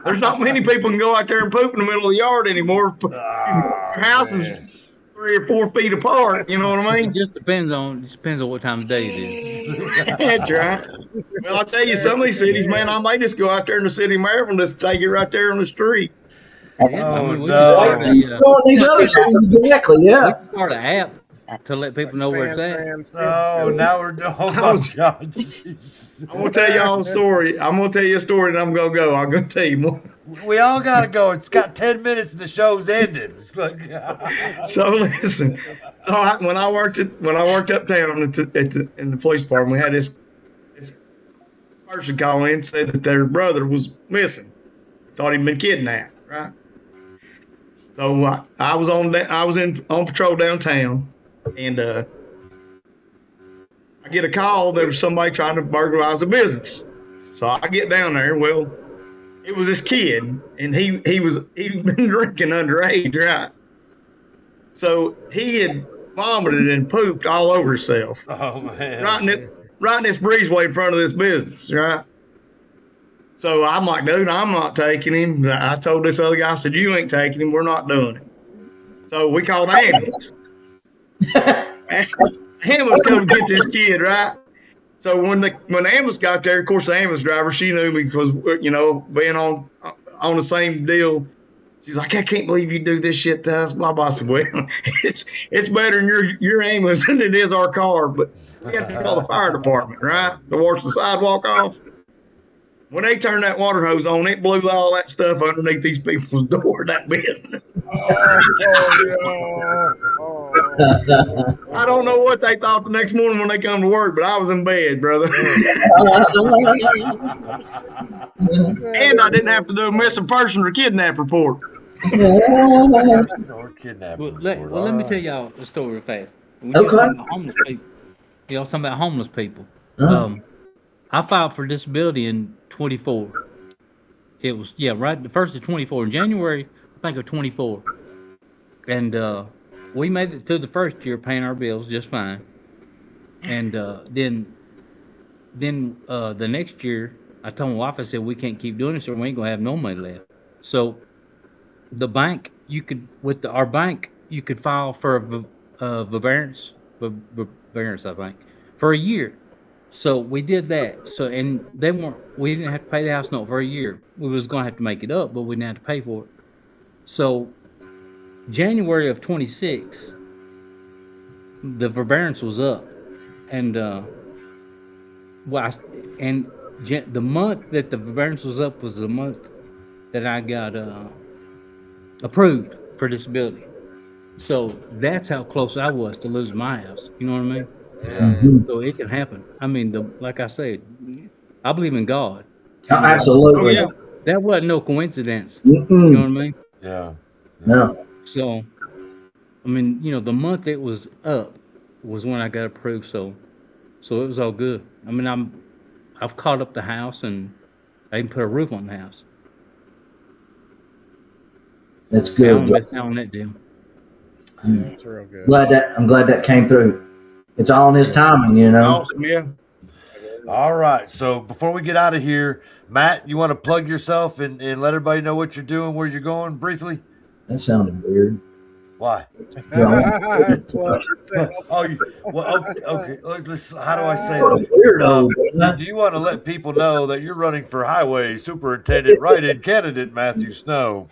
There's not many people can go out there and poop in the middle of the yard anymore. Your house is 3 or 4 feet apart. You know what I mean? It just depends on what time of day it is. That's right. Well, I'll tell you, some of these cities, man, I may just go out there in the city of Maryland, just take it right there on the street. These other cities, exactly, yeah. We can start an app to let people know where it's at. Oh, now we're doing. Oh my God. I'm gonna tell y'all a story. I'm gonna tell you a story, and I'm gonna go. I'm gonna tell you more. We all gotta go. It's got 10 minutes, and the show's ended. It's like... So listen. So when I worked uptown in the police department, we had this person call in and said that their brother was missing. Thought he'd been kidnapped. Right. So I was on patrol downtown, and I get a call. There was somebody trying to burglarize a business. So I get down there. Well, it was this kid, and he'd been drinking underage, right? So he had vomited and pooped all over himself. Oh man! Right in this breezeway in front of this business, right? So I'm like, dude, I'm not taking him. I told this other guy, I said, you ain't taking him. We're not doing it. So we called an ambulance. Ambulance come to get this kid, right? So when the ambulance got there, of course, the ambulance driver, she knew me because, you know, being on the same deal. She's like, I can't believe you do this shit to us. My boss said, well, it's better in your ambulance than it is our car. But we have to call the fire department, right, to wash the sidewalk off. When they turned that water hose on, it blew all that stuff underneath these people's door, that business. I don't know what they thought the next morning when they come to work, but I was in bed, brother. And I didn't have to do a missing person or kidnap report. Well, let me tell y'all a story real fast. Homeless people. Y'all talking about homeless people. I filed for disability in 24. It was, right, the first of 24. In January, I think of 24. And we made it through the first year paying our bills just fine. And then the next year, I told my wife, I said, we can't keep doing this or we ain't going to have no money left. So the bank, our bank, you could file for forbearance, I think, for a year. So we did that. So and we didn't have to pay the house note for a year. We was gonna have to make it up, but we didn't have to pay for it. So January of 26, the forbearance was up, and the month that the forbearance was up was the month that I got approved for disability. So that's how close I was to losing my house. You know what I mean? Yeah. So it can happen. I mean, like I said, I believe in God. Oh, absolutely. Oh, yeah. That wasn't no coincidence. Mm-mm. You know what I mean? Yeah. No. So, I mean, the month it was up was when I got approved. So it was all good. I mean, I've caught up the house, and I can put a roof on the house. That's I good. don't miss out on that deal. That's real good. I'm glad that came through. It's all in his timing, you know. Awesome, yeah. All right. So before we get out of here, Matt, you want to plug yourself and let everybody know what you're doing, where you're going briefly? That sounded weird. Why? Plug yourself. Okay. How do I say What a that? weirdo. Do you want to let people know that you're running for highway superintendent write-in candidate Matthew Snow?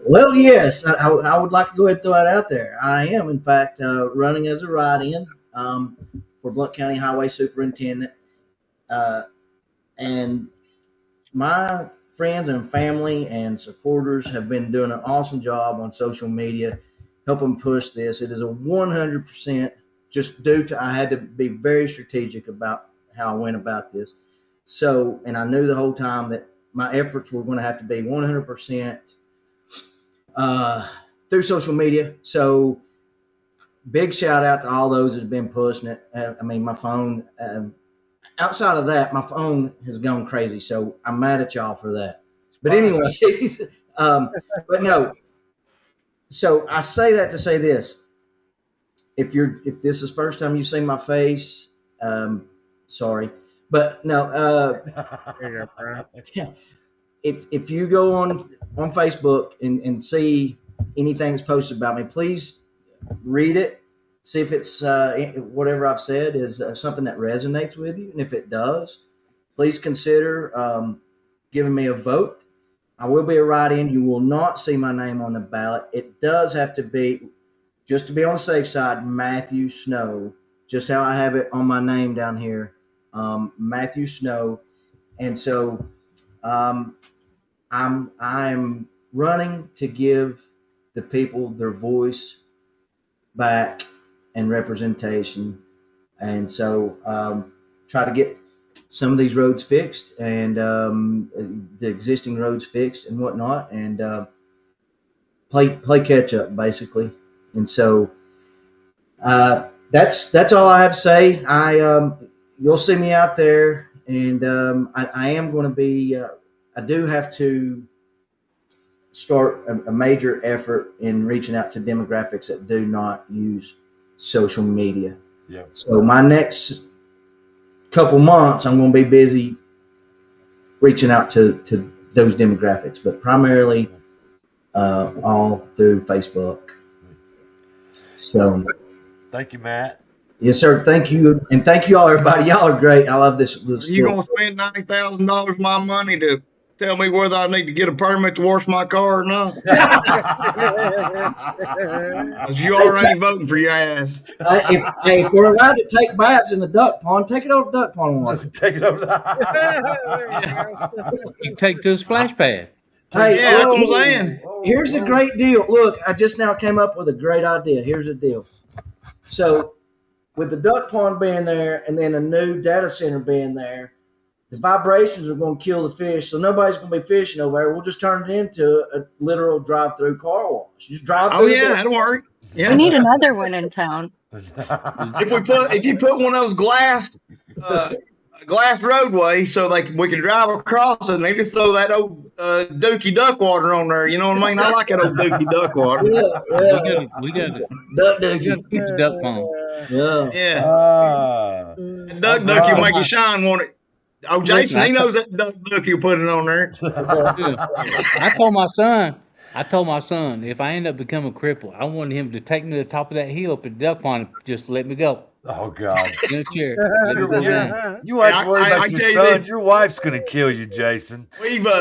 Well, yes, I would like to go ahead and throw it out there. I am, in fact, running as a write-in for Blount County Highway Superintendent. And my friends and family and supporters have been doing an awesome job on social media, helping push this. It is a 100% just due to I had to be very strategic about how I went about this. So, and I knew the whole time that my efforts were going to have to be 100% through social media. So, big shout out to all those that have been pushing it. I mean, my phone. Outside of that, my phone has gone crazy, so I'm mad at y'all for that. But anyways, but no. So I say that to say this: if this is first time you've seen my face, sorry, but no. If you go on Facebook and see anything that's posted about me, please read it. See if it's whatever I've said is something that resonates with you. And if it does, please consider giving me a vote. I will be a write-in. You will not see my name on the ballot. It does have to be, just to be on the safe side, Matthew Snow, just how I have it on my name down here, Matthew Snow. And so I'm running to give the people their voice back and representation, and so try to get some of these roads fixed and the existing roads fixed and whatnot, and play catch up basically. And so that's all I have to say. You'll see me out there, and I am going to be. I do have to start a major effort in reaching out to demographics that do not use social media. Yeah. So my next couple months, I'm going to be busy reaching out to those demographics, but primarily all through Facebook. So thank you, Matt. Yes, sir. Thank you. And thank you all, everybody. Y'all are great. I love this. Are you going to spend $90,000 of my money to tell me whether I need to get a permit to wash my car or not? Because you already voting for your ass. If we're allowed to take baths in the duck pond, take it over to duck pond water. Take it over. You can take it to a splash pad. Hey, yeah, that's what I'm saying. Here's the great deal. Look, I just now came up with a great idea. Here's the deal. So, with the duck pond being there and then a new data center being there, the vibrations are going to kill the fish, so nobody's going to be fishing over there. We'll just turn it into a literal drive-through car wash. Just drive through. Oh yeah, that'll work. Yeah. We need another one in town. If you put one of those glass roadway so we can drive across it, and they just throw that old Dookie duck water on there. You know what I mean? I like that old Dookie duck water. We got to duck Dookie. keep the duck pond. Yeah. And duck Dookie will make you shine, won't it? Oh, Jason, he knows that duck Dookie will put it on there. I told my son, if I end up becoming a cripple, I wanted him to take me to the top of that hill up at the duck pond and just let me go. Oh God! No chair. You have to worry about I your tell you son. this. Your wife's gonna kill you, Jason. We put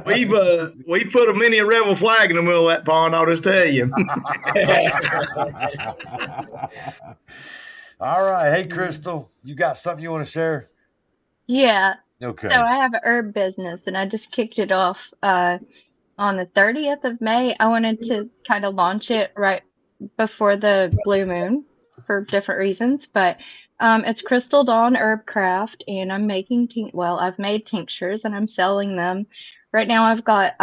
a mini rebel flag in the middle of that pond. I'll just tell you. All right, hey Crystal, you got something you want to share? Yeah. Okay. So I have an herb business, and I just kicked it off on the 30th of May. I wanted to kind of launch it right before the blue moon for different reasons, but it's Crystal Dawn Herb Craft, and I'm making I've made tinctures and I'm selling them. Right now I've got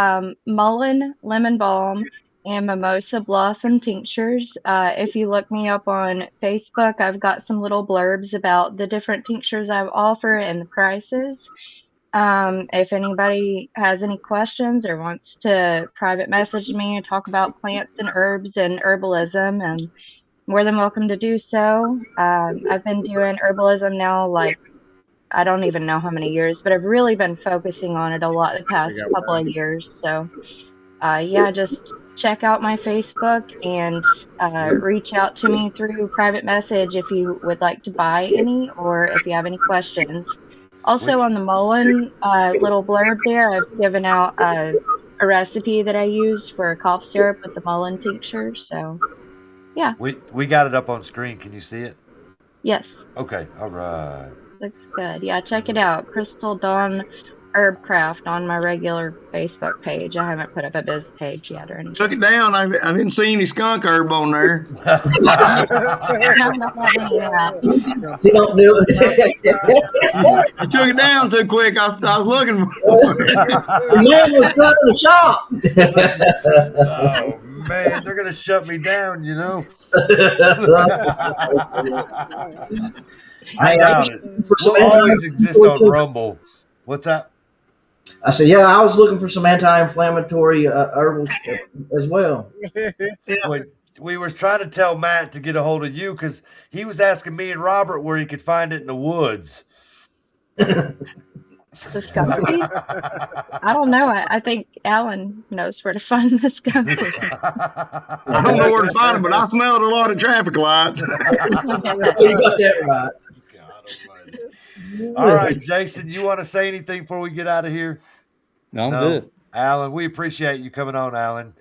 mullein, lemon balm, and mimosa blossom tinctures. If you look me up on Facebook, I've got some little blurbs about the different tinctures I offer and the prices. If anybody has any questions or wants to private message me and talk about plants and herbs and herbalism, and more than welcome to do so. I've been doing herbalism now, like, I don't even know how many years, but I've really been focusing on it a lot the past couple of years. So, yeah, just check out my Facebook and reach out to me through private message if you would like to buy any or if you have any questions. Also, on the mullein little blurb there, I've given out a recipe that I use for a cough syrup with the mullein tincture. So, yeah. We got it up on screen. Can you see it? Yes. Okay. All right. Looks good. Yeah, check it out. Crystal Dawn Herb Craft on my regular Facebook page. I haven't put up a biz page yet or anything. Took it down. I didn't see any skunk herb on there. I don't have any of that. You don't do it. I took it down too quick. I was looking for it. The man was trying to shop. Oh man, they're gonna shut me down, you know. I doubt it. We'll always exist on Rumble. What's that? I said, yeah, I was looking for some anti-inflammatory herbals as well. We were trying to tell Matt to get a hold of you because he was asking me and Robert where he could find it in the woods. The skunk weed? I don't know. I think Alan knows where to find the skunk weed. I don't know where to find it, but I smelled a lot of traffic lights. You got that right. All right, Jason, you want to say anything before we get out of here? No, I'm good. Alan, we appreciate you coming on, Alan.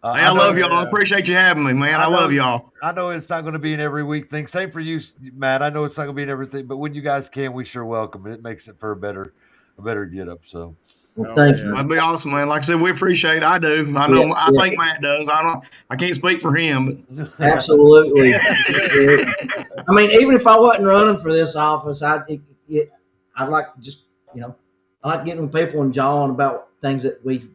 I love y'all. I appreciate you having me, man. I love y'all. I know it's not going to be an every week thing. Same for you, Matt. I know it's not going to be an everything, but when you guys can, we sure welcome it. It makes it for a better get up. So, well, thank you. That'd be awesome, man. Like I said, we appreciate it. I do. I know. I think Matt does. I can't speak for him, but absolutely. I mean, even if I wasn't running for this office, I'd like just, I like getting with people and jawing about things that we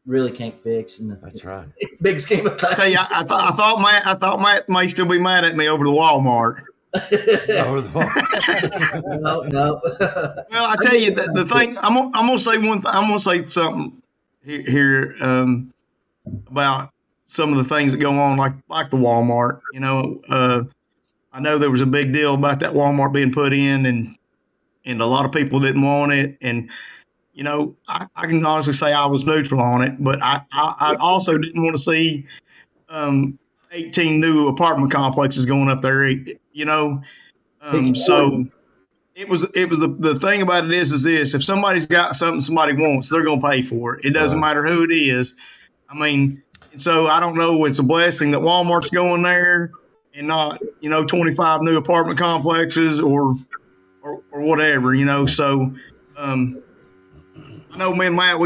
really can't fix. And that's right. Big scheme of things. I tell you, I thought Matt may still be mad at me over the Walmart. No. Well, I tell you the thing. I'm gonna say one. I'm gonna say something here about some of the things that go on, like the Walmart. I know there was a big deal about that Walmart being put in, and a lot of people didn't want it. And I can honestly say I was neutral on it, but I also didn't want to see 18 new apartment complexes going up there. So it was the thing about it is this: if somebody's got something somebody wants, they're going to pay for it. It doesn't matter who it is. I mean, so I don't know. It's a blessing that Walmart's going there and not 25 new apartment complexes or whatever. So I know me and Matt,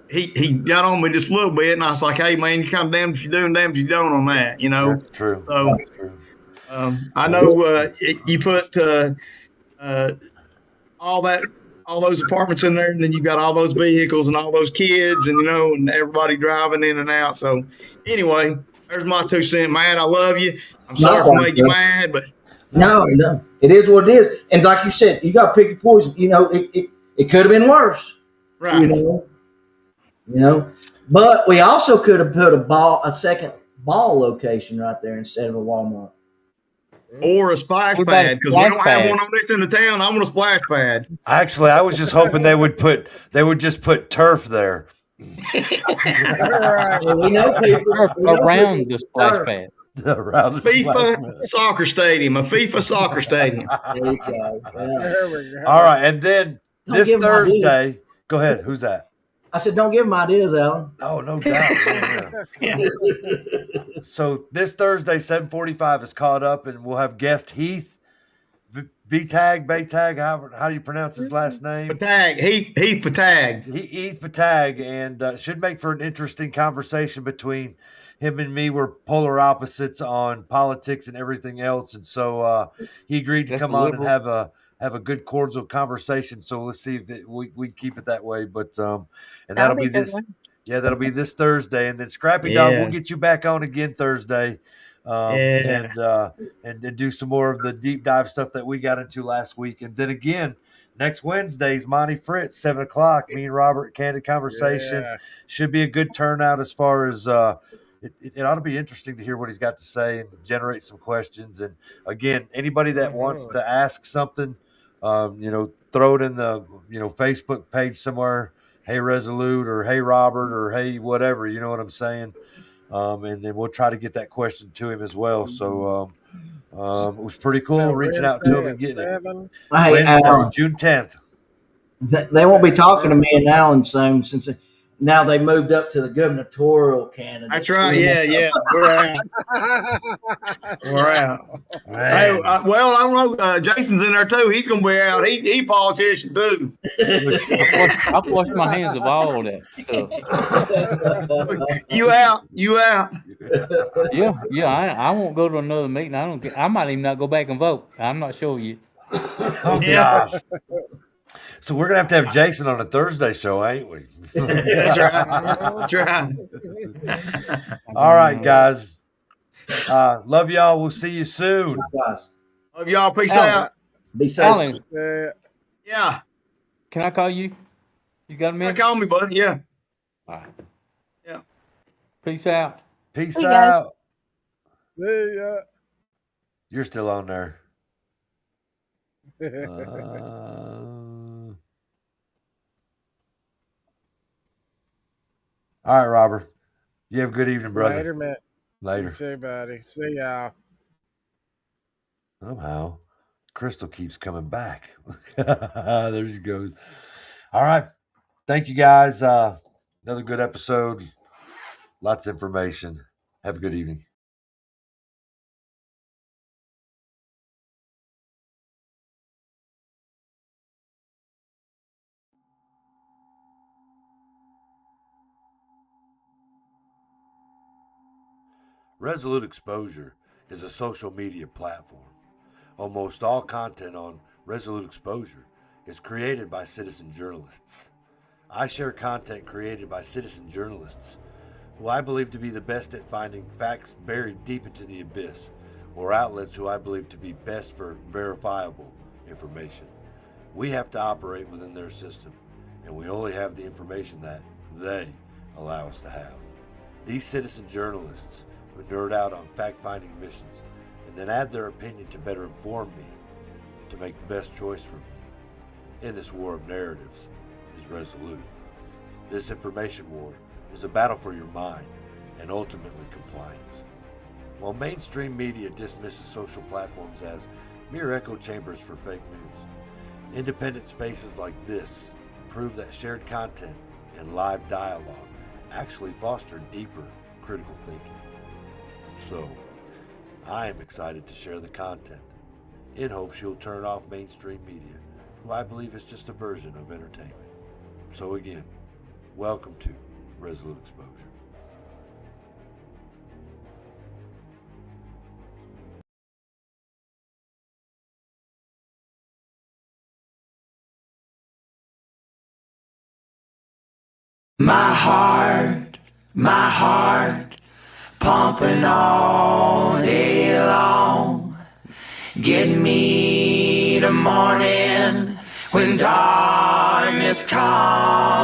he got on me just a little bit, and I was like, hey man, you kind of damned if you do and damned if you don't on that. That's true. So that's true. I know you put all those apartments in there, and then you got all those vehicles and all those kids, and and everybody driving in and out. So anyway, there's my 2 cents, Matt. I love you. I'm sorry for making you mad, but no, it is what it is. And like you said, you got to pick your poison. It could have been worse, right? But we also could have put a second ball location right there instead of a Walmart. Or a splash pad, because we don't have one on this in the town. I want a splash pad. Actually, I was just hoping they would just put turf there. Well, we know people around the splash pad. around the FIFA soccer stadium. A FIFA soccer stadium. There you go. Yeah. There we go. All right, and then Don't this give 'em ideas. Thursday. Go ahead. Who's that? I said, don't give them ideas, Alan. Oh, no doubt. Yeah. So this Thursday, 7:45 is caught up, and we'll have guest Heath Baytag. How do you pronounce his last name? Patag. Heath Patag. Heath Patag, and should make for an interesting conversation between him and me. We're polar opposites on politics and everything else, and so he agreed to come on and have a good cordial conversation. So let's see if we keep it that way. But and that'll be this. Yeah, that'll be this Thursday, and then Scrappy Dog, we'll get you back on again Thursday, and do some more of the deep dive stuff that we got into last week. And then again, next Wednesday's Monty Fritz, 7:00. Me and Robert, candid conversation. Yeah. Should be a good turnout as far as it ought to be interesting to hear what he's got to say and generate some questions. And again, anybody that wants to ask something, throw it in the Facebook page somewhere. Hey, Resolute, or hey, Robert, or hey, whatever, you know what I'm saying? And then we'll try to get that question to him as well. So it was pretty cool reaching out to him and getting it. Hey, Wednesday, June 10th. They won't be talking to me and Alan soon since now they moved up to the gubernatorial candidate. That's right. Yeah. We're out. Hey, well, I don't know. Jason's in there too. He's gonna be out. He politician too. I've washed my hands of all that stuff. You out. Yeah. I won't go to another meeting. I don't care. I might even not go back and vote. I'm not sure yet. Oh gosh. So we're gonna have Jason on a Thursday show, ain't we? That's right. All right, guys. Love y'all. We'll see you soon. Love y'all. Peace out. Be safe. Alan, Yeah. can I call you? You got a minute? Call me, buddy. Yeah. All right. Yeah. Peace out. Peace Hey, guys. out. Yeah. You're still on there. All right, Robert. You have a good evening, brother. Later, man. Later. You too, buddy. See y'all. Somehow, Crystal keeps coming back. There she goes. All right. Thank you, guys. Another good episode. Lots of information. Have a good evening. Resolute Exposure is a social media platform. Almost all content on Resolute Exposure is created by citizen journalists. I share content created by citizen journalists who I believe to be the best at finding facts buried deep into the abyss, or outlets who I believe to be best for verifiable information. We have to operate within their system, and we only have the information that they allow us to have. These citizen journalists who nerd out on fact-finding missions and then add their opinion to better inform me to make the best choice for me in this war of narratives is Resolute. This information war is a battle for your mind and ultimately compliance. While mainstream media dismisses social platforms as mere echo chambers for fake news, independent spaces like this prove that shared content and live dialogue actually foster deeper critical thinking. So, I am excited to share the content in hopes you'll turn off mainstream media, who I believe is just a version of entertainment. So again, welcome to Resolute Exposure. My heart, pumping all day long. Get me the morning when darkness comes.